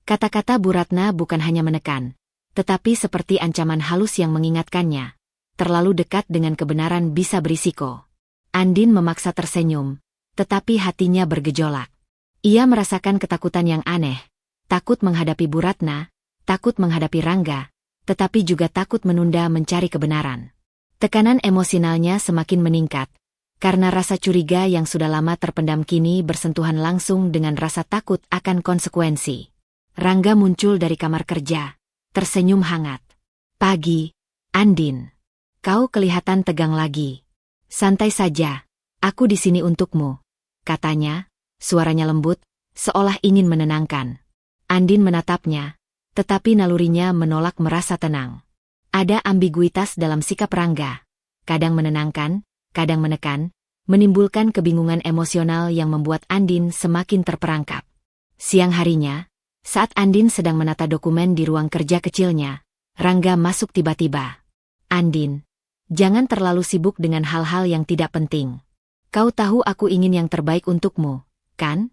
Kata-kata Bu Ratna bukan hanya menekan, tetapi seperti ancaman halus yang mengingatkannya. Terlalu dekat dengan kebenaran bisa berisiko. Andin memaksa tersenyum, tetapi hatinya bergejolak. Ia merasakan ketakutan yang aneh, takut menghadapi Bu Ratna, takut menghadapi Rangga, tetapi juga takut menunda mencari kebenaran. Tekanan emosionalnya semakin meningkat, karena rasa curiga yang sudah lama terpendam kini bersentuhan langsung dengan rasa takut akan konsekuensi. Rangga muncul dari kamar kerja, tersenyum hangat. "Pagi, Andin. Kau kelihatan tegang lagi." "Santai saja, aku di sini untukmu," katanya, suaranya lembut, seolah ingin menenangkan. Andin menatapnya, tetapi nalurinya menolak merasa tenang. Ada ambiguitas dalam sikap Rangga, kadang menenangkan, kadang menekan, menimbulkan kebingungan emosional yang membuat Andin semakin terperangkap. Siang harinya, saat Andin sedang menata dokumen di ruang kerja kecilnya, Rangga masuk tiba-tiba. "Andin, jangan terlalu sibuk dengan hal-hal yang tidak penting. Kau tahu aku ingin yang terbaik untukmu, kan?"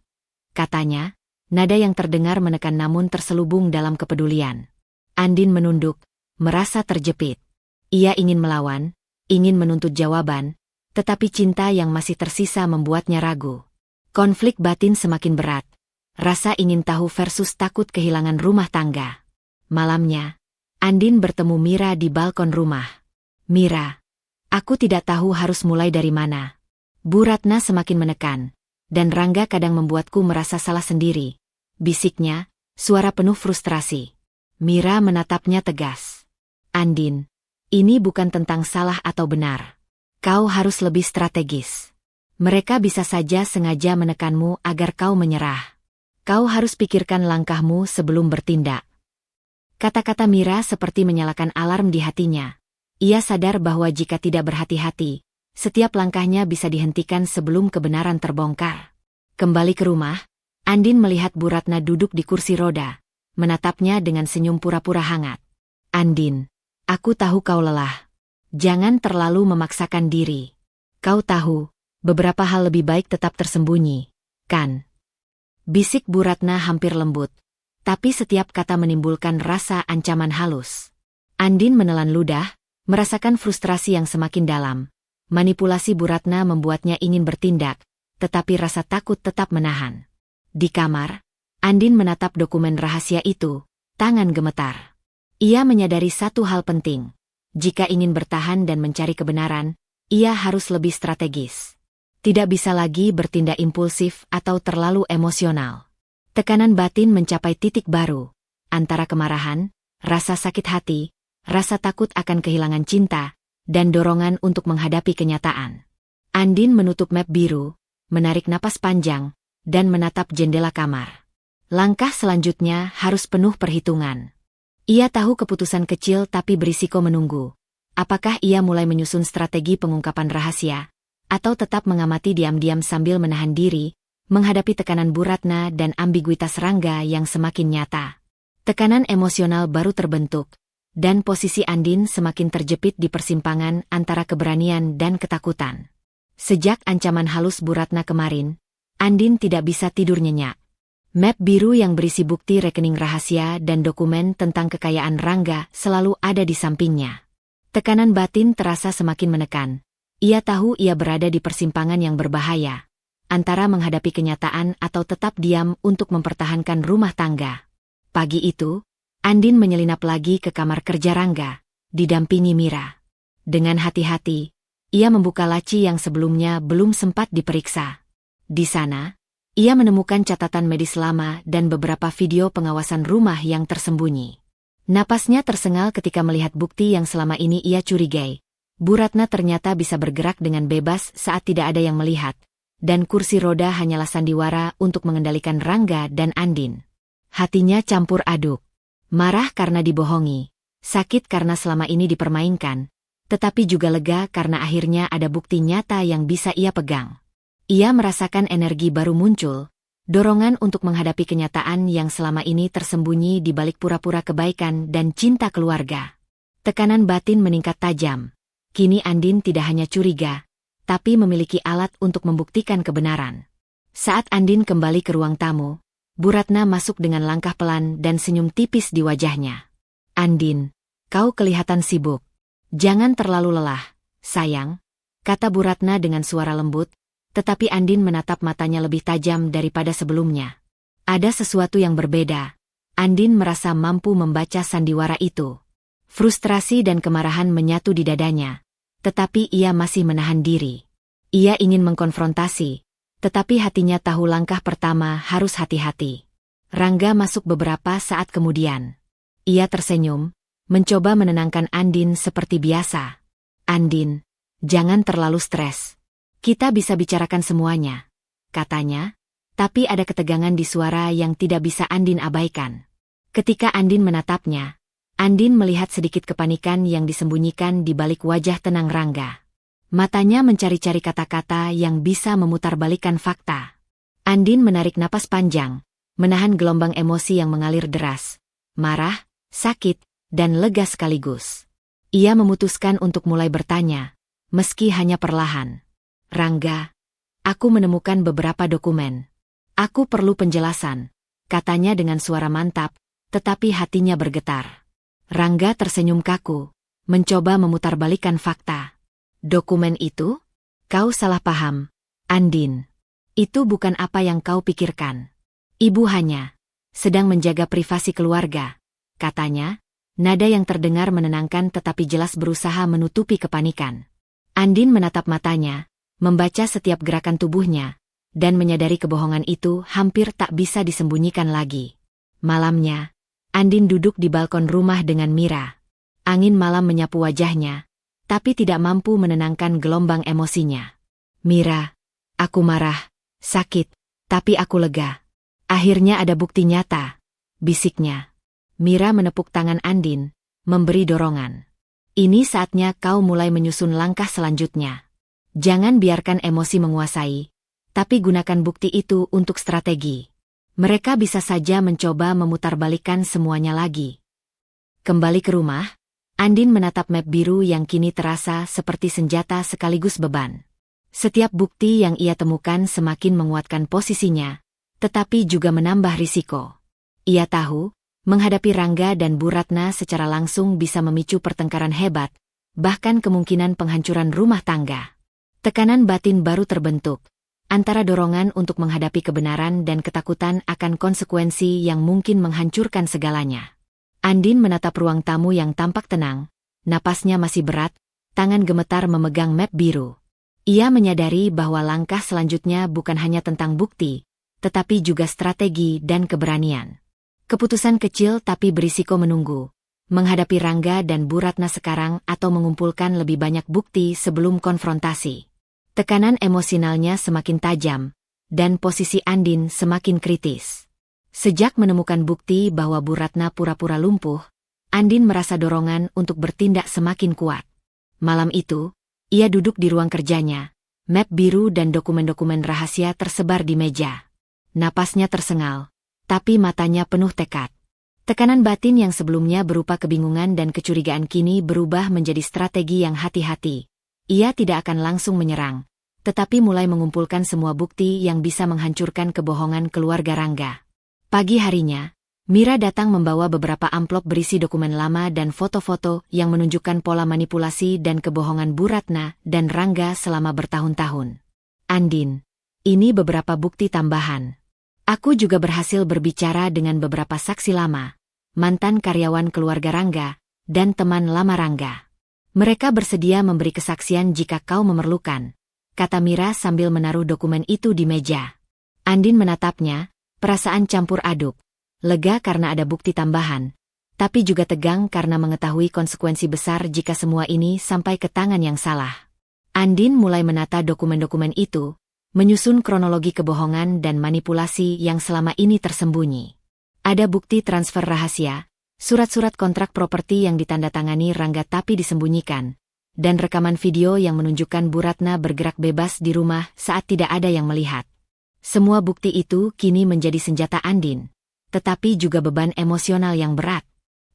katanya, nada yang terdengar menekan namun terselubung dalam kepedulian. Andin menunduk, merasa terjepit. Ia ingin melawan, ingin menuntut jawaban, tetapi cinta yang masih tersisa membuatnya ragu. Konflik batin semakin berat. Rasa ingin tahu versus takut kehilangan rumah tangga. Malamnya, Andin bertemu Mira di balkon rumah. "Mira, aku tidak tahu harus mulai dari mana. Bu Ratna semakin menekan, dan Rangga kadang membuatku merasa salah sendiri," bisiknya, suara penuh frustrasi. Mira menatapnya tegas. "Andin, ini bukan tentang salah atau benar. Kau harus lebih strategis. Mereka bisa saja sengaja menekanmu agar kau menyerah. Kau harus pikirkan langkahmu sebelum bertindak." Kata-kata Mira seperti menyalakan alarm di hatinya. Ia sadar bahwa jika tidak berhati-hati, setiap langkahnya bisa dihentikan sebelum kebenaran terbongkar. Kembali ke rumah, Andin melihat Bu Ratna duduk di kursi roda, menatapnya dengan senyum pura-pura hangat. "Andin, aku tahu kau lelah. Jangan terlalu memaksakan diri. Kau tahu, beberapa hal lebih baik tetap tersembunyi, kan?" Bisik Bu Ratna hampir lembut, tapi setiap kata menimbulkan rasa ancaman halus. Andin menelan ludah, merasakan frustrasi yang semakin dalam. Manipulasi Bu Ratna membuatnya ingin bertindak, tetapi rasa takut tetap menahan. Di kamar, Andin menatap dokumen rahasia itu, tangan gemetar. Ia menyadari satu hal penting. Jika ingin bertahan dan mencari kebenaran, ia harus lebih strategis. Tidak bisa lagi bertindak impulsif atau terlalu emosional. Tekanan batin mencapai titik baru, antara kemarahan, rasa sakit hati, rasa takut akan kehilangan cinta, dan dorongan untuk menghadapi kenyataan. Andin menutup map biru, menarik napas panjang, dan menatap jendela kamar. Langkah selanjutnya harus penuh perhitungan. Ia tahu keputusan kecil tapi berisiko menunggu. Apakah ia mulai menyusun strategi pengungkapan rahasia, atau tetap mengamati diam-diam sambil menahan diri, menghadapi tekanan Bu Ratna dan ambiguitas Rangga yang semakin nyata. Tekanan emosional baru terbentuk, dan posisi Andin semakin terjepit di persimpangan antara keberanian dan ketakutan. Sejak ancaman halus Bu Ratna kemarin, Andin tidak bisa tidur nyenyak. Map biru yang berisi bukti rekening rahasia dan dokumen tentang kekayaan Rangga selalu ada di sampingnya. Tekanan batin terasa semakin menekan. Ia tahu ia berada di persimpangan yang berbahaya, antara menghadapi kenyataan atau tetap diam untuk mempertahankan rumah tangga. Pagi itu, Andin menyelinap lagi ke kamar kerja Rangga, didampingi Mira. Dengan hati-hati, ia membuka laci yang sebelumnya belum sempat diperiksa. Di sana, ia menemukan catatan medis lama dan beberapa video pengawasan rumah yang tersembunyi. Napasnya tersengal ketika melihat bukti yang selama ini ia curigai. Bu Ratna ternyata bisa bergerak dengan bebas saat tidak ada yang melihat, dan kursi roda hanyalah sandiwara untuk mengendalikan Rangga dan Andin. Hatinya campur aduk. Marah karena dibohongi, sakit karena selama ini dipermainkan, tetapi juga lega karena akhirnya ada bukti nyata yang bisa ia pegang. Ia merasakan energi baru muncul, dorongan untuk menghadapi kenyataan yang selama ini tersembunyi di balik pura-pura kebaikan dan cinta keluarga. Tekanan batin meningkat tajam. Kini Andin tidak hanya curiga, tapi memiliki alat untuk membuktikan kebenaran. Saat Andin kembali ke ruang tamu, Bu Ratna masuk dengan langkah pelan dan senyum tipis di wajahnya. "Andin, kau kelihatan sibuk. Jangan terlalu lelah, sayang," kata Bu Ratna dengan suara lembut, tetapi Andin menatap matanya lebih tajam daripada sebelumnya. Ada sesuatu yang berbeda. Andin merasa mampu membaca sandiwara itu. Frustrasi dan kemarahan menyatu di dadanya. Tetapi ia masih menahan diri. Ia ingin mengkonfrontasi, tetapi hatinya tahu langkah pertama harus hati-hati. Rangga masuk beberapa saat kemudian. Ia tersenyum, mencoba menenangkan Andin seperti biasa. "Andin, jangan terlalu stres. Kita bisa bicarakan semuanya," katanya, tapi ada ketegangan di suara yang tidak bisa Andin abaikan. Ketika Andin menatapnya, Andin melihat sedikit kepanikan yang disembunyikan di balik wajah tenang Rangga. Matanya mencari-cari kata-kata yang bisa memutarbalikkan fakta. Andin menarik napas panjang, menahan gelombang emosi yang mengalir deras. Marah, sakit, dan lega sekaligus. Ia memutuskan untuk mulai bertanya, meski hanya perlahan. Rangga, aku menemukan beberapa dokumen. Aku perlu penjelasan, katanya dengan suara mantap, tetapi hatinya bergetar. Rangga tersenyum kaku, mencoba memutarbalikkan fakta. Dokumen itu? Kau salah paham, Andin. Itu bukan apa yang kau pikirkan. Ibu hanya sedang menjaga privasi keluarga, katanya, nada yang terdengar menenangkan tetapi jelas berusaha menutupi kepanikan. Andin menatap matanya, membaca setiap gerakan tubuhnya, dan menyadari kebohongan itu hampir tak bisa disembunyikan lagi. Malamnya, Andin duduk di balkon rumah dengan Mira. Angin malam menyapu wajahnya, tapi tidak mampu menenangkan gelombang emosinya. Mira, aku marah, sakit, tapi aku lega. Akhirnya ada bukti nyata, bisiknya. Mira menepuk tangan Andin, memberi dorongan. Ini saatnya kau mulai menyusun langkah selanjutnya. Jangan biarkan emosi menguasai, tapi gunakan bukti itu untuk strategi. Mereka bisa saja mencoba memutarbalikkan semuanya lagi. Kembali ke rumah, Andin menatap map biru yang kini terasa seperti senjata sekaligus beban. Setiap bukti yang ia temukan semakin menguatkan posisinya, tetapi juga menambah risiko. Ia tahu, menghadapi Rangga dan Bu Ratna secara langsung bisa memicu pertengkaran hebat, bahkan kemungkinan penghancuran rumah tangga. Tekanan batin baru terbentuk, antara dorongan untuk menghadapi kebenaran dan ketakutan akan konsekuensi yang mungkin menghancurkan segalanya. Andin menatap ruang tamu yang tampak tenang, napasnya masih berat, tangan gemetar memegang map biru. Ia menyadari bahwa langkah selanjutnya bukan hanya tentang bukti, tetapi juga strategi dan keberanian. Keputusan kecil tapi berisiko menunggu, menghadapi Rangga dan Bu Ratna sekarang atau mengumpulkan lebih banyak bukti sebelum konfrontasi. Tekanan emosionalnya semakin tajam, dan posisi Andin semakin kritis. Sejak menemukan bukti bahwa Bu Ratna pura-pura lumpuh, Andin merasa dorongan untuk bertindak semakin kuat. Malam itu, ia duduk di ruang kerjanya, map biru dan dokumen-dokumen rahasia tersebar di meja. Napasnya tersengal, tapi matanya penuh tekad. Tekanan batin yang sebelumnya berupa kebingungan dan kecurigaan kini berubah menjadi strategi yang hati-hati. Ia tidak akan langsung menyerang, tetapi mulai mengumpulkan semua bukti yang bisa menghancurkan kebohongan keluarga Rangga. Pagi harinya, Mira datang membawa beberapa amplop berisi dokumen lama dan foto-foto yang menunjukkan pola manipulasi dan kebohongan Bu Ratna dan Rangga selama bertahun-tahun. Andin, ini beberapa bukti tambahan. Aku juga berhasil berbicara dengan beberapa saksi lama, mantan karyawan keluarga Rangga, dan teman lama Rangga. Mereka bersedia memberi kesaksian jika kau memerlukan, kata Mira sambil menaruh dokumen itu di meja. Andin menatapnya, perasaan campur aduk, lega karena ada bukti tambahan, tapi juga tegang karena mengetahui konsekuensi besar jika semua ini sampai ke tangan yang salah. Andin mulai menata dokumen-dokumen itu, menyusun kronologi kebohongan dan manipulasi yang selama ini tersembunyi. Ada bukti transfer rahasia, surat-surat kontrak properti yang ditandatangani Rangga tapi disembunyikan, dan rekaman video yang menunjukkan Bu Ratna bergerak bebas di rumah saat tidak ada yang melihat. Semua bukti itu kini menjadi senjata Andin, tetapi juga beban emosional yang berat.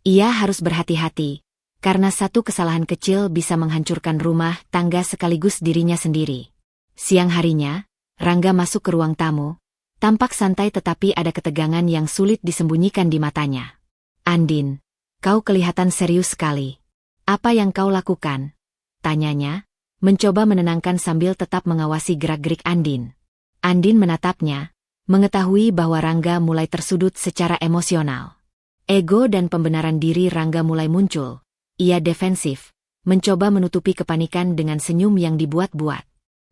Ia harus berhati-hati, karena satu kesalahan kecil bisa menghancurkan rumah tangga sekaligus dirinya sendiri. Siang harinya, Rangga masuk ke ruang tamu, tampak santai tetapi ada ketegangan yang sulit disembunyikan di matanya. Andin, kau kelihatan serius sekali. Apa yang kau lakukan? Tanyanya, mencoba menenangkan sambil tetap mengawasi gerak-gerik Andin. Andin menatapnya, mengetahui bahwa Rangga mulai tersudut secara emosional. Ego dan pembenaran diri Rangga mulai muncul. Ia defensif, mencoba menutupi kepanikan dengan senyum yang dibuat-buat.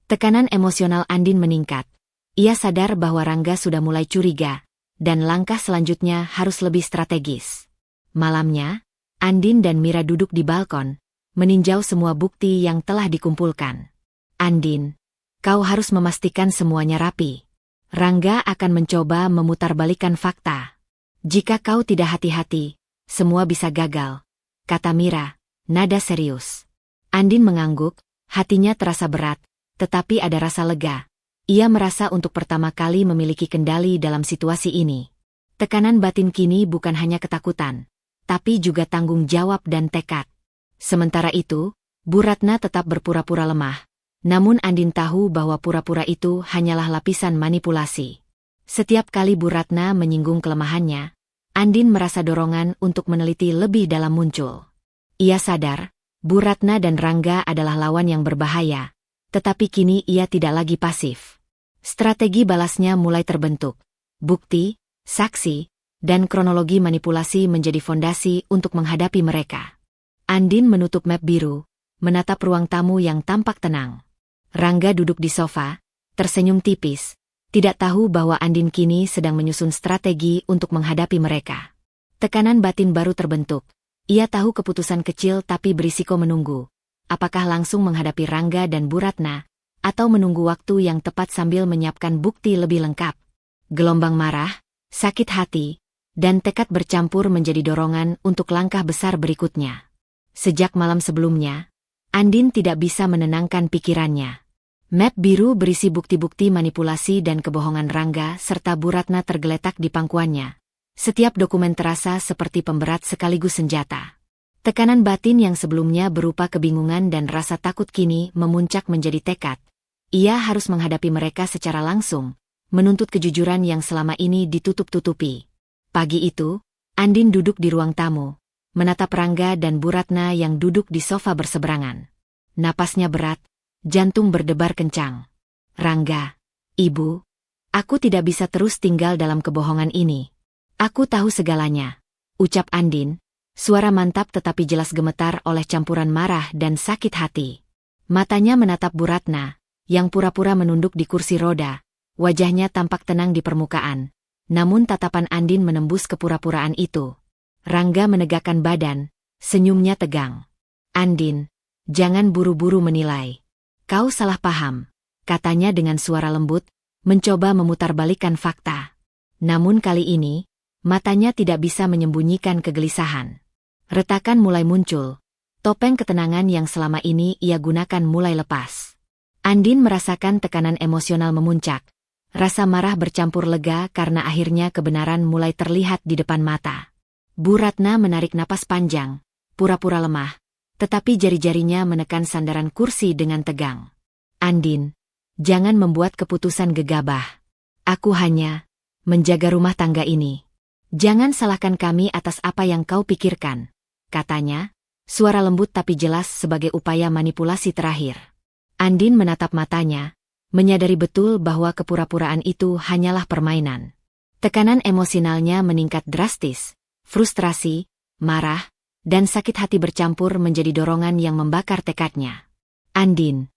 Tekanan emosional Andin meningkat. Ia sadar bahwa Rangga sudah mulai curiga, dan langkah selanjutnya harus lebih strategis. Malamnya, Andin dan Mira duduk di balkon, meninjau semua bukti yang telah dikumpulkan. Andin, kau harus memastikan semuanya rapi. Rangga akan mencoba memutarbalikkan fakta. Jika kau tidak hati-hati, semua bisa gagal, kata Mira, nada serius. Andin mengangguk, Hatinya terasa berat, tetapi ada rasa lega. Ia merasa untuk pertama kali memiliki kendali dalam situasi ini. Tekanan batin kini bukan hanya ketakutan, tapi juga tanggung jawab dan tekad. Sementara itu, Bu Ratna tetap berpura-pura lemah. Namun Andin tahu bahwa pura-pura itu hanyalah lapisan manipulasi. Setiap kali Bu Ratna menyinggung kelemahannya, Andin merasa dorongan untuk meneliti lebih dalam muncul. Ia sadar, Bu Ratna dan Rangga adalah lawan yang berbahaya, tetapi kini ia tidak lagi pasif. Strategi balasnya mulai terbentuk. Bukti, saksi, dan kronologi manipulasi menjadi fondasi untuk menghadapi mereka. Andin menutup map biru, menatap ruang tamu yang tampak tenang. Rangga duduk di sofa, tersenyum tipis, tidak tahu bahwa Andin kini sedang menyusun strategi untuk menghadapi mereka. Tekanan batin baru terbentuk. Ia tahu keputusan kecil tapi berisiko menunggu. Apakah langsung menghadapi Rangga dan Bu Ratna, atau menunggu waktu yang tepat sambil menyiapkan bukti lebih lengkap? Gelombang marah, sakit hati, dan tekad bercampur menjadi dorongan untuk langkah besar berikutnya. Sejak malam sebelumnya, Andin tidak bisa menenangkan pikirannya. Map biru berisi bukti-bukti manipulasi dan kebohongan Rangga serta Bu Ratna tergeletak di pangkuannya. Setiap dokumen terasa seperti pemberat sekaligus senjata. Tekanan batin yang sebelumnya berupa kebingungan dan rasa takut kini memuncak menjadi tekad. Ia harus menghadapi mereka secara langsung, menuntut kejujuran yang selama ini ditutup-tutupi. Pagi itu, Andin duduk di ruang tamu, menatap Rangga dan Bu Ratna yang duduk di sofa berseberangan. Napasnya berat, jantung berdebar kencang. Rangga, Ibu, aku tidak bisa terus tinggal dalam kebohongan ini. Aku tahu segalanya, ucap Andin, suara mantap tetapi jelas gemetar oleh campuran marah dan sakit hati. Matanya menatap Bu Ratna, yang pura-pura menunduk di kursi roda, wajahnya tampak tenang di permukaan. Namun tatapan Andin menembus kepura-puraan itu. Rangga menegakkan badan, senyumnya tegang. Andin, jangan buru-buru menilai. Kau salah paham, katanya dengan suara lembut, mencoba memutarbalikkan fakta. Namun kali ini, matanya tidak bisa menyembunyikan kegelisahan. Retakan mulai muncul, topeng ketenangan yang selama ini ia gunakan mulai lepas. Andin merasakan tekanan emosional memuncak. Rasa marah bercampur lega karena akhirnya kebenaran mulai terlihat di depan mata. Bu Ratna menarik napas panjang, pura-pura lemah, tetapi jari-jarinya menekan sandaran kursi dengan tegang. Andin, jangan membuat keputusan gegabah. Aku hanya menjaga rumah tangga ini. Jangan salahkan kami atas apa yang kau pikirkan, katanya, suara lembut tapi jelas sebagai upaya manipulasi terakhir. Andin menatap matanya, menyadari betul bahwa kepura-puraan itu hanyalah permainan. Tekanan emosionalnya meningkat drastis, frustrasi, marah, dan sakit hati bercampur menjadi dorongan yang membakar tekadnya. Andin,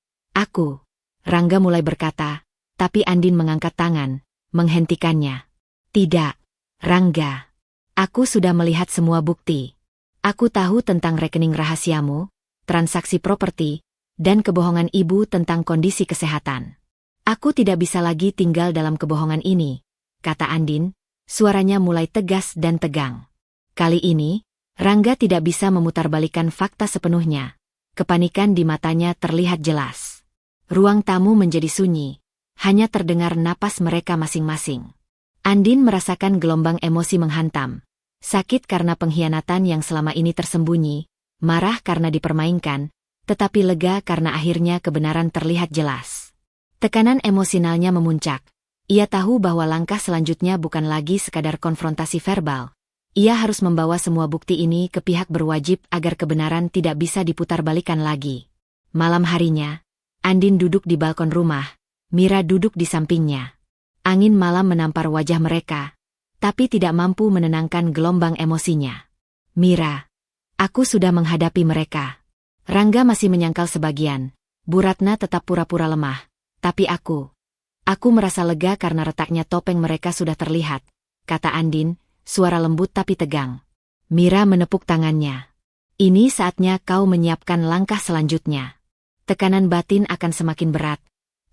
Rangga mulai berkata, tapi Andin mengangkat tangan, menghentikannya. Tidak, Rangga. Aku sudah melihat semua bukti. Aku tahu tentang rekening rahasiamu, transaksi properti, dan kebohongan ibu tentang kondisi kesehatan. Aku tidak bisa lagi tinggal dalam kebohongan ini, kata Andin, suaranya mulai tegas dan tegang. Kali ini, Rangga tidak bisa memutarbalikkan fakta sepenuhnya. Kepanikan di matanya terlihat jelas. Ruang tamu menjadi sunyi, hanya terdengar napas mereka masing-masing. Andin merasakan gelombang emosi menghantam. Sakit karena pengkhianatan yang selama ini tersembunyi, marah karena dipermainkan, tetapi lega karena akhirnya kebenaran terlihat jelas. Tekanan emosionalnya memuncak. Ia tahu bahwa langkah selanjutnya bukan lagi sekadar konfrontasi verbal. Ia harus membawa semua bukti ini ke pihak berwajib agar kebenaran tidak bisa diputarbalikkan lagi. Malam harinya, Andin duduk di balkon rumah, Mira duduk di sampingnya. Angin malam menampar wajah mereka, tapi tidak mampu menenangkan gelombang emosinya. Mira, aku sudah menghadapi mereka. Rangga masih menyangkal sebagian, Bu Ratna tetap pura-pura lemah, tapi aku merasa lega karena retaknya topeng mereka sudah terlihat, kata Andin, suara lembut tapi tegang. Mira menepuk tangannya. Ini saatnya kau menyiapkan langkah selanjutnya. Tekanan batin akan semakin berat,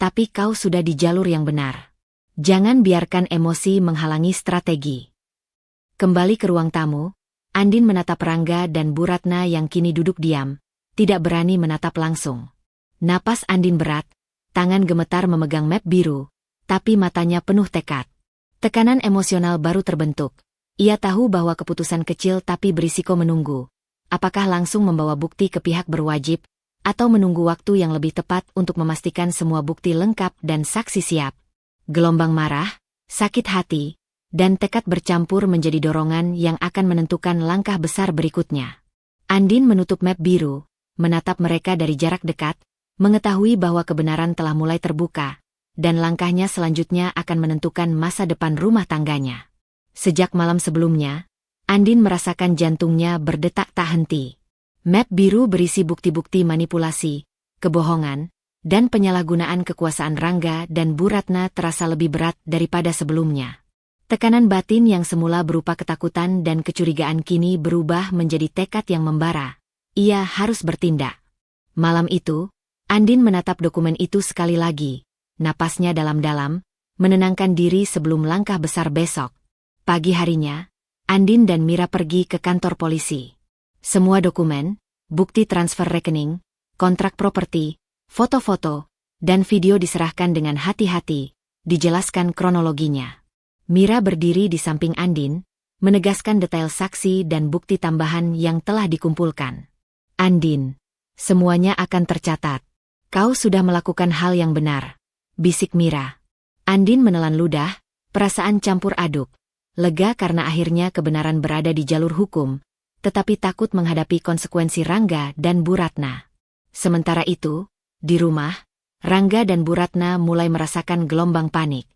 tapi kau sudah di jalur yang benar. Jangan biarkan emosi menghalangi strategi. Kembali ke ruang tamu, Andin menatap Rangga dan Bu Ratna yang kini duduk diam, tidak berani menatap langsung. Napas Andin berat, tangan gemetar memegang map biru, tapi matanya penuh tekad. Tekanan emosional baru terbentuk. Ia tahu bahwa keputusan kecil tapi berisiko menunggu. Apakah langsung membawa bukti ke pihak berwajib, atau menunggu waktu yang lebih tepat untuk memastikan semua bukti lengkap dan saksi siap? Gelombang marah, sakit hati, dan tekad bercampur menjadi dorongan yang akan menentukan langkah besar berikutnya. Andin menutup map biru, menatap mereka dari jarak dekat, mengetahui bahwa kebenaran telah mulai terbuka, dan langkahnya selanjutnya akan menentukan masa depan rumah tangganya. Sejak malam sebelumnya, Andin merasakan jantungnya berdetak tak henti. Map biru berisi bukti-bukti manipulasi, kebohongan, dan penyalahgunaan kekuasaan Rangga dan Bu Ratna terasa lebih berat daripada sebelumnya. Tekanan batin yang semula berupa ketakutan dan kecurigaan kini berubah menjadi tekad yang membara. Ia harus bertindak. Malam itu, Andin menatap dokumen itu sekali lagi, napasnya dalam-dalam, menenangkan diri sebelum langkah besar besok. Pagi harinya, Andin dan Mira pergi ke kantor polisi. Semua dokumen, bukti transfer rekening, kontrak properti, foto-foto, dan video diserahkan dengan hati-hati, dijelaskan kronologinya. Mira berdiri di samping Andin, menegaskan detail saksi dan bukti tambahan yang telah dikumpulkan. Andin, semuanya akan tercatat. Kau sudah melakukan hal yang benar, bisik Mira. Andin menelan ludah, perasaan campur aduk. Lega karena akhirnya kebenaran berada di jalur hukum, tetapi takut menghadapi konsekuensi Rangga dan Bu Ratna. Sementara itu, di rumah, Rangga dan Bu Ratna mulai merasakan gelombang panik.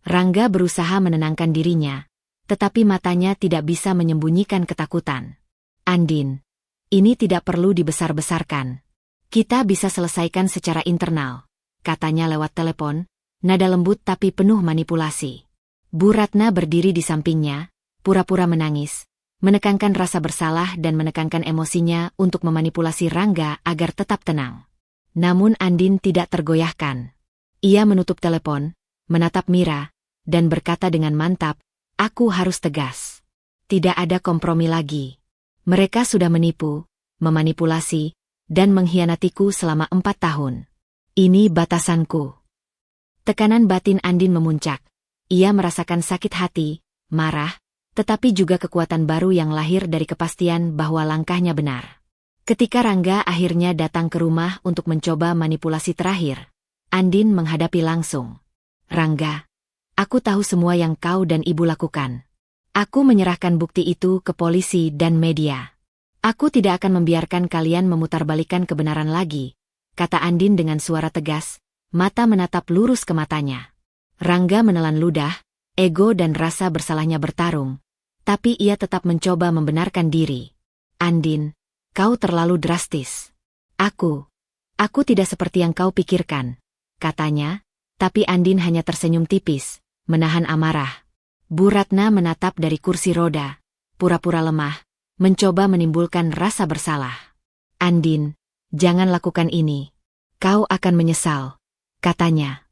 Rangga berusaha menenangkan dirinya, tetapi matanya tidak bisa menyembunyikan ketakutan. Andin, ini tidak perlu dibesar-besarkan. Kita bisa selesaikan secara internal, katanya lewat telepon, nada lembut tapi penuh manipulasi. Bu Ratna berdiri di sampingnya, pura-pura menangis, menekankan rasa bersalah dan menekankan emosinya untuk memanipulasi Rangga agar tetap tenang. Namun Andin tidak tergoyahkan. Ia menutup telepon, menatap Mira, dan berkata dengan mantap, "Aku harus tegas. Tidak ada kompromi lagi. Mereka sudah menipu, memanipulasi, dan mengkhianatiku selama 4 tahun. Ini batasanku." Tekanan batin Andin memuncak. Ia merasakan sakit hati, marah, tetapi juga kekuatan baru yang lahir dari kepastian bahwa langkahnya benar. Ketika Rangga akhirnya datang ke rumah untuk mencoba manipulasi terakhir, Andin menghadapi langsung. "Rangga, aku tahu semua yang kau dan ibu lakukan. Aku menyerahkan bukti itu ke polisi dan media. Aku tidak akan membiarkan kalian memutarbalikkan kebenaran lagi," kata Andin dengan suara tegas, mata menatap lurus ke matanya. Rangga menelan ludah, ego dan rasa bersalahnya bertarung, tapi ia tetap mencoba membenarkan diri. "Andin, kau terlalu drastis. Aku tidak seperti yang kau pikirkan," katanya, tapi Andin hanya tersenyum tipis, menahan amarah. Bu Ratna menatap dari kursi roda, pura-pura lemah, mencoba menimbulkan rasa bersalah. "Andin, jangan lakukan ini. Kau akan menyesal," katanya.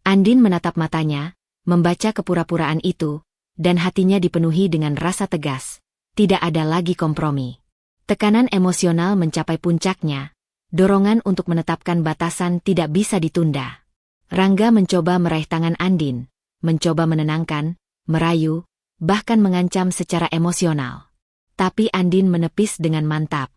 Andin menatap matanya, membaca kepura-puraan itu, dan hatinya dipenuhi dengan rasa tegas. Tidak ada lagi kompromi. Tekanan emosional mencapai puncaknya, dorongan untuk menetapkan batasan tidak bisa ditunda. Rangga mencoba meraih tangan Andin, mencoba menenangkan, merayu, bahkan mengancam secara emosional. Tapi Andin menepis dengan mantap.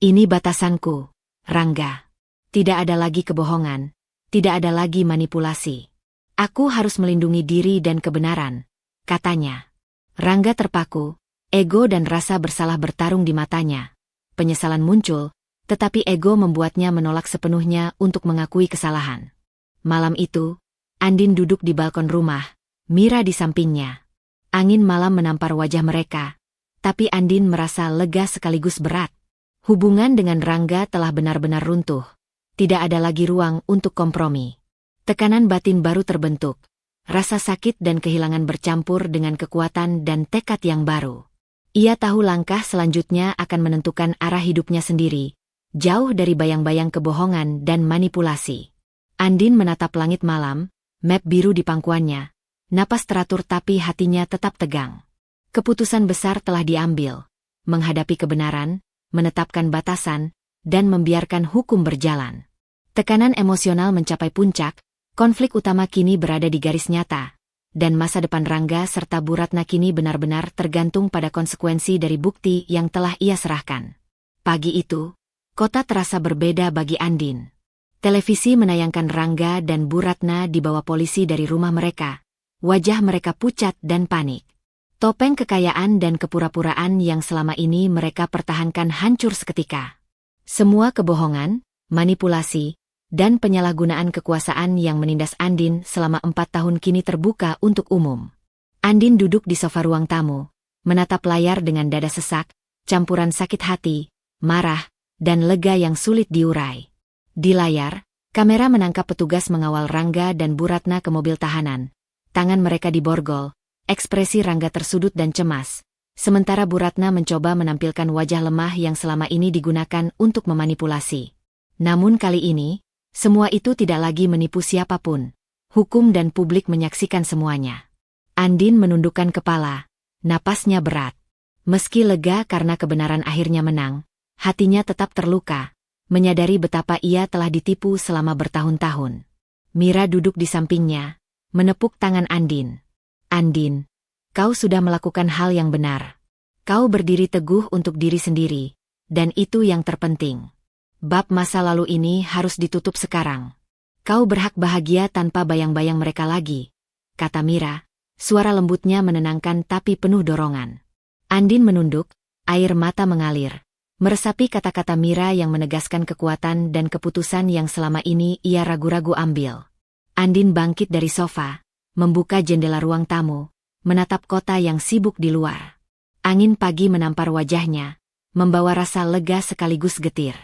"Ini batasanku, Rangga. Tidak ada lagi kebohongan, tidak ada lagi manipulasi. Aku harus melindungi diri dan kebenaran," katanya. Rangga terpaku, ego dan rasa bersalah bertarung di matanya. Penyesalan muncul, tetapi ego membuatnya menolak sepenuhnya untuk mengakui kesalahan. Malam itu, Andin duduk di balkon rumah, Mira di sampingnya. Angin malam menampar wajah mereka, tapi Andin merasa lega sekaligus berat. Hubungan dengan Rangga telah benar-benar runtuh. Tidak ada lagi ruang untuk kompromi. Tekanan batin baru terbentuk. Rasa sakit dan kehilangan bercampur dengan kekuatan dan tekad yang baru. Ia tahu langkah selanjutnya akan menentukan arah hidupnya sendiri, jauh dari bayang-bayang kebohongan dan manipulasi. Andin menatap langit malam, map biru di pangkuannya, napas teratur tapi hatinya tetap tegang. Keputusan besar telah diambil, menghadapi kebenaran, menetapkan batasan, dan membiarkan hukum berjalan. Tekanan emosional mencapai puncak, konflik utama kini berada di garis nyata, dan masa depan Rangga serta Bu Ratna kini benar-benar tergantung pada konsekuensi dari bukti yang telah ia serahkan. Pagi itu, kota terasa berbeda bagi Andin. Televisi menayangkan Rangga dan Bu Ratna dibawa polisi dari rumah mereka. Wajah mereka pucat dan panik. Topeng kekayaan dan kepura-puraan yang selama ini mereka pertahankan hancur seketika. Semua kebohongan, manipulasi, dan penyalahgunaan kekuasaan yang menindas Andin selama 4 tahun kini terbuka untuk umum. Andin duduk di sofa ruang tamu, menatap layar dengan dada sesak, campuran sakit hati, marah, dan lega yang sulit diurai. Di layar, kamera menangkap petugas mengawal Rangga dan Bu Ratna ke mobil tahanan. Tangan mereka diborgol, ekspresi Rangga tersudut dan cemas, sementara Bu Ratna mencoba menampilkan wajah lemah yang selama ini digunakan untuk memanipulasi. Namun kali ini, semua itu tidak lagi menipu siapapun. Hukum dan publik menyaksikan semuanya. Andin menundukkan kepala, napasnya berat. Meski lega karena kebenaran akhirnya menang, hatinya tetap terluka, menyadari betapa ia telah ditipu selama bertahun-tahun. Mira duduk di sampingnya, menepuk tangan Andin. Andin, kau sudah melakukan hal yang benar. Kau berdiri teguh untuk diri sendiri, dan itu yang terpenting. Bab masa lalu ini harus ditutup sekarang. Kau berhak bahagia tanpa bayang-bayang mereka lagi, kata Mira, suara lembutnya menenangkan tapi penuh dorongan. Andin menunduk, air mata mengalir, meresapi kata-kata Mira yang menegaskan kekuatan dan keputusan yang selama ini ia ragu-ragu ambil. Andin bangkit dari sofa, membuka jendela ruang tamu, menatap kota yang sibuk di luar. Angin pagi menampar wajahnya, membawa rasa lega sekaligus getir.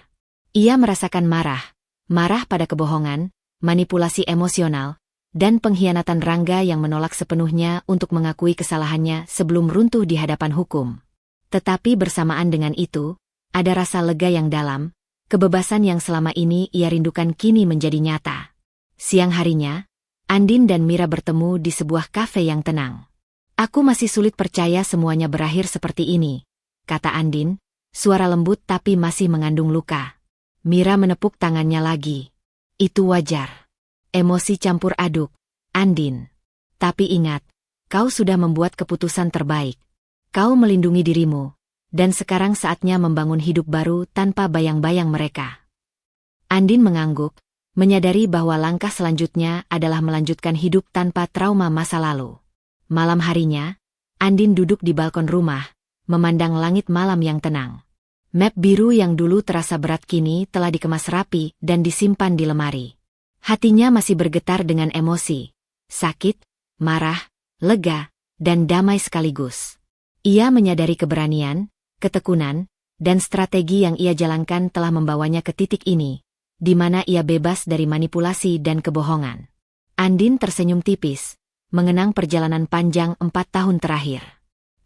Ia merasakan marah pada kebohongan, manipulasi emosional, dan pengkhianatan Rangga yang menolak sepenuhnya untuk mengakui kesalahannya sebelum runtuh di hadapan hukum. Tetapi bersamaan dengan itu, ada rasa lega yang dalam, kebebasan yang selama ini ia rindukan kini menjadi nyata. Siang harinya, Andin dan Mira bertemu di sebuah kafe yang tenang. Aku masih sulit percaya semuanya berakhir seperti ini, kata Andin, suara lembut tapi masih mengandung luka. Mira menepuk tangannya lagi. Itu wajar. Emosi campur aduk, Andin. Tapi ingat, kau sudah membuat keputusan terbaik. Kau melindungi dirimu, dan sekarang saatnya membangun hidup baru tanpa bayang-bayang mereka. Andin mengangguk, menyadari bahwa langkah selanjutnya adalah melanjutkan hidup tanpa trauma masa lalu. Malam harinya, Andin duduk di balkon rumah, memandang langit malam yang tenang. Map biru yang dulu terasa berat kini telah dikemas rapi dan disimpan di lemari. Hatinya masih bergetar dengan emosi, sakit, marah, lega, dan damai sekaligus. Ia menyadari keberanian, ketekunan, dan strategi yang ia jalankan telah membawanya ke titik ini, di mana ia bebas dari manipulasi dan kebohongan. Andin tersenyum tipis, mengenang perjalanan panjang 4 tahun terakhir.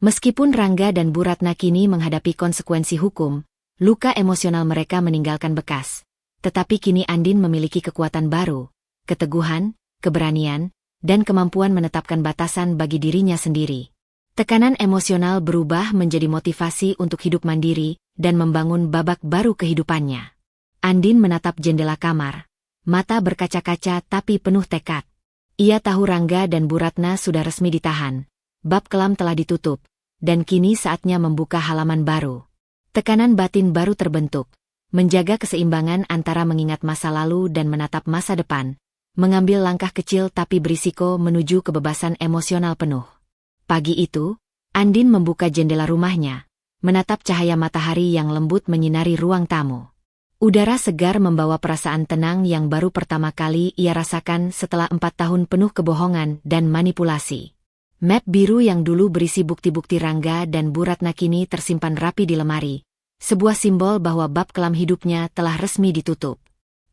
Meskipun Rangga dan Bu Ratna kini menghadapi konsekuensi hukum, luka emosional mereka meninggalkan bekas. Tetapi kini Andin memiliki kekuatan baru, keteguhan, keberanian, dan kemampuan menetapkan batasan bagi dirinya sendiri. Tekanan emosional berubah menjadi motivasi untuk hidup mandiri dan membangun babak baru kehidupannya. Andin menatap jendela kamar, mata berkaca-kaca tapi penuh tekad. Ia tahu Rangga dan Bu Ratna sudah resmi ditahan, bab kelam telah ditutup, dan kini saatnya membuka halaman baru. Tekanan batin baru terbentuk, menjaga keseimbangan antara mengingat masa lalu dan menatap masa depan, mengambil langkah kecil tapi berisiko menuju kebebasan emosional penuh. Pagi itu, Andin membuka jendela rumahnya, menatap cahaya matahari yang lembut menyinari ruang tamu. Udara segar membawa perasaan tenang yang baru pertama kali ia rasakan setelah 4 tahun penuh kebohongan dan manipulasi. Map biru yang dulu berisi bukti-bukti Rangga dan Bu Ratna kini tersimpan rapi di lemari, sebuah simbol bahwa bab kelam hidupnya telah resmi ditutup.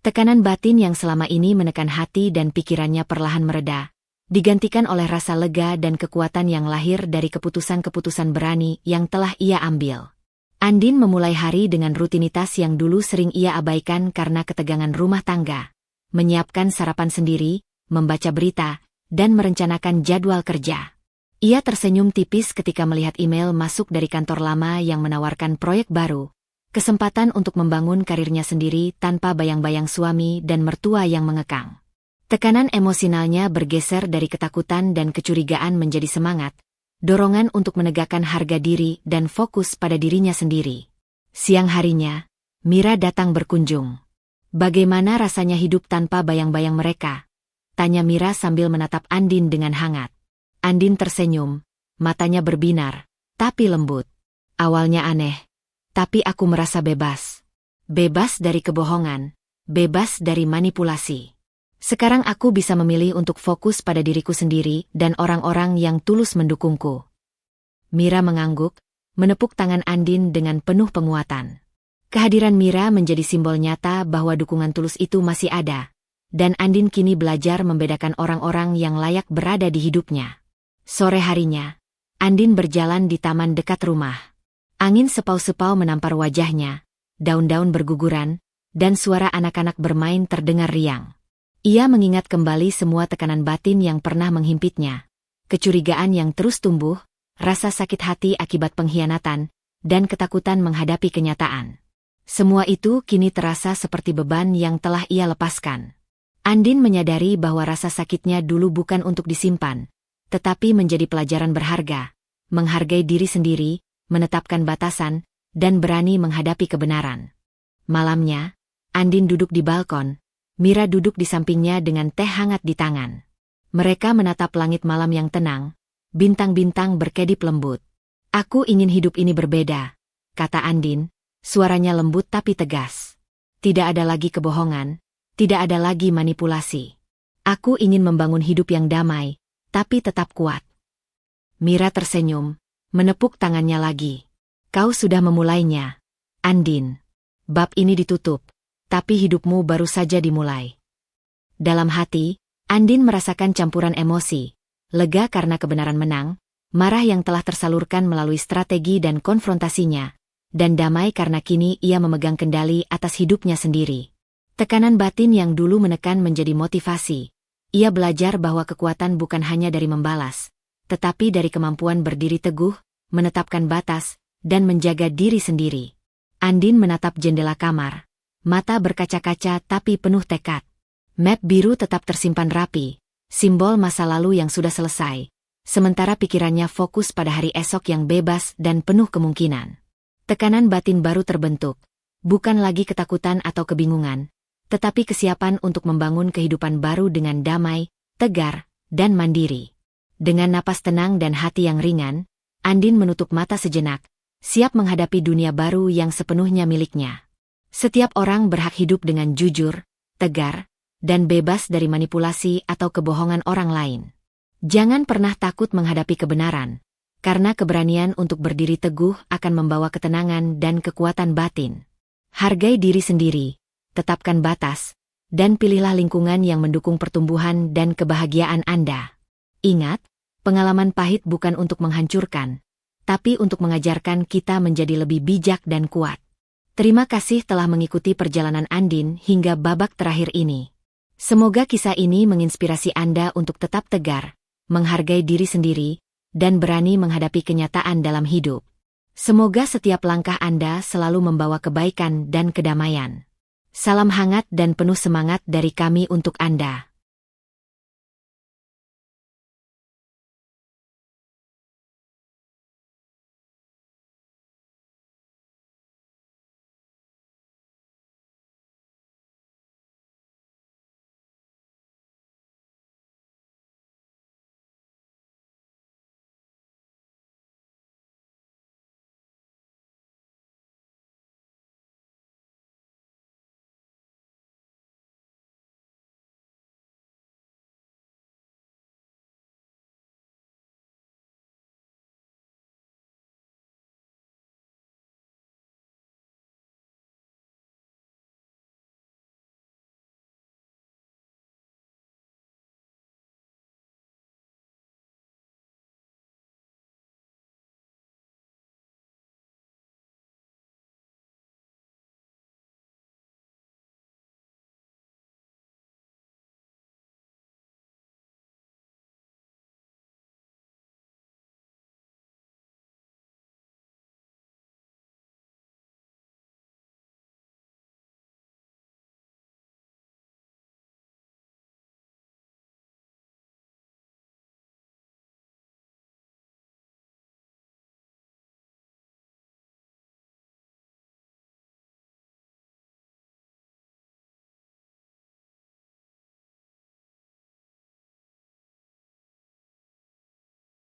Tekanan batin yang selama ini menekan hati dan pikirannya perlahan mereda, digantikan oleh rasa lega dan kekuatan yang lahir dari keputusan-keputusan berani yang telah ia ambil. Andin memulai hari dengan rutinitas yang dulu sering ia abaikan karena ketegangan rumah tangga, menyiapkan sarapan sendiri, membaca berita, dan merencanakan jadwal kerja. Ia tersenyum tipis ketika melihat email masuk dari kantor lama yang menawarkan proyek baru, Kesempatan untuk membangun karirnya sendiri tanpa bayang-bayang suami dan mertua yang mengekang. Tekanan emosionalnya bergeser dari ketakutan dan kecurigaan menjadi semangat, dorongan untuk menegakkan harga diri dan fokus pada dirinya sendiri. Siang harinya, Mira datang berkunjung. "Bagaimana rasanya hidup tanpa bayang-bayang mereka?" tanya Mira sambil menatap Andin dengan hangat. Andin tersenyum, matanya berbinar, tapi lembut. "Awalnya aneh, tapi aku merasa bebas. Bebas dari kebohongan, bebas dari manipulasi. Sekarang aku bisa memilih untuk fokus pada diriku sendiri dan orang-orang yang tulus mendukungku." Mira mengangguk, menepuk tangan Andin dengan penuh penguatan. Kehadiran Mira menjadi simbol nyata bahwa dukungan tulus itu masih ada, dan Andin kini belajar membedakan orang-orang yang layak berada di hidupnya. Sore harinya, Andin berjalan di taman dekat rumah. Angin sepau-sepau menampar wajahnya, daun-daun berguguran, dan suara anak-anak bermain terdengar riang. Ia mengingat kembali semua tekanan batin yang pernah menghimpitnya, kecurigaan yang terus tumbuh, rasa sakit hati akibat pengkhianatan, dan ketakutan menghadapi kenyataan. Semua itu kini terasa seperti beban yang telah ia lepaskan. Andin menyadari bahwa rasa sakitnya dulu bukan untuk disimpan, tetapi menjadi pelajaran berharga, menghargai diri sendiri, menetapkan batasan, dan berani menghadapi kebenaran. Malamnya, Andin duduk di balkon, Mira duduk di sampingnya dengan teh hangat di tangan. Mereka menatap langit malam yang tenang, bintang-bintang berkedip lembut. "Aku ingin hidup ini berbeda," kata Andin. Suaranya lembut tapi tegas. "Tidak ada lagi kebohongan, tidak ada lagi manipulasi. Aku ingin membangun hidup yang damai, tapi tetap kuat." Mira tersenyum, menepuk tangannya lagi. "Kau sudah memulainya, Andin. Bab ini ditutup, tapi hidupmu baru saja dimulai." Dalam hati, Andin merasakan campuran emosi, lega karena kebenaran menang, marah yang telah tersalurkan melalui strategi dan konfrontasinya, dan damai karena kini ia memegang kendali atas hidupnya sendiri. Tekanan batin yang dulu menekan menjadi motivasi. Ia belajar bahwa kekuatan bukan hanya dari membalas, tetapi dari kemampuan berdiri teguh, menetapkan batas, dan menjaga diri sendiri. Andin menatap jendela kamar, mata berkaca-kaca tapi penuh tekad. Map biru tetap tersimpan rapi, simbol masa lalu yang sudah selesai, sementara pikirannya fokus pada hari esok yang bebas dan penuh kemungkinan. Tekanan batin baru terbentuk, bukan lagi ketakutan atau kebingungan, tetapi kesiapan untuk membangun kehidupan baru dengan damai, tegar, dan mandiri. Dengan napas tenang dan hati yang ringan, Andin menutup mata sejenak, siap menghadapi dunia baru yang sepenuhnya miliknya. Setiap orang berhak hidup dengan jujur, tegar, dan bebas dari manipulasi atau kebohongan orang lain. Jangan pernah takut menghadapi kebenaran, karena keberanian untuk berdiri teguh akan membawa ketenangan dan kekuatan batin. Hargai diri sendiri, tetapkan batas, dan pilihlah lingkungan yang mendukung pertumbuhan dan kebahagiaan Anda. Ingat, pengalaman pahit bukan untuk menghancurkan, tapi untuk mengajarkan kita menjadi lebih bijak dan kuat. Terima kasih telah mengikuti perjalanan Andin hingga babak terakhir ini. Semoga kisah ini menginspirasi Anda untuk tetap tegar, menghargai diri sendiri, dan berani menghadapi kenyataan dalam hidup. Semoga setiap langkah Anda selalu membawa kebaikan dan kedamaian. Salam hangat dan penuh semangat dari kami untuk Anda.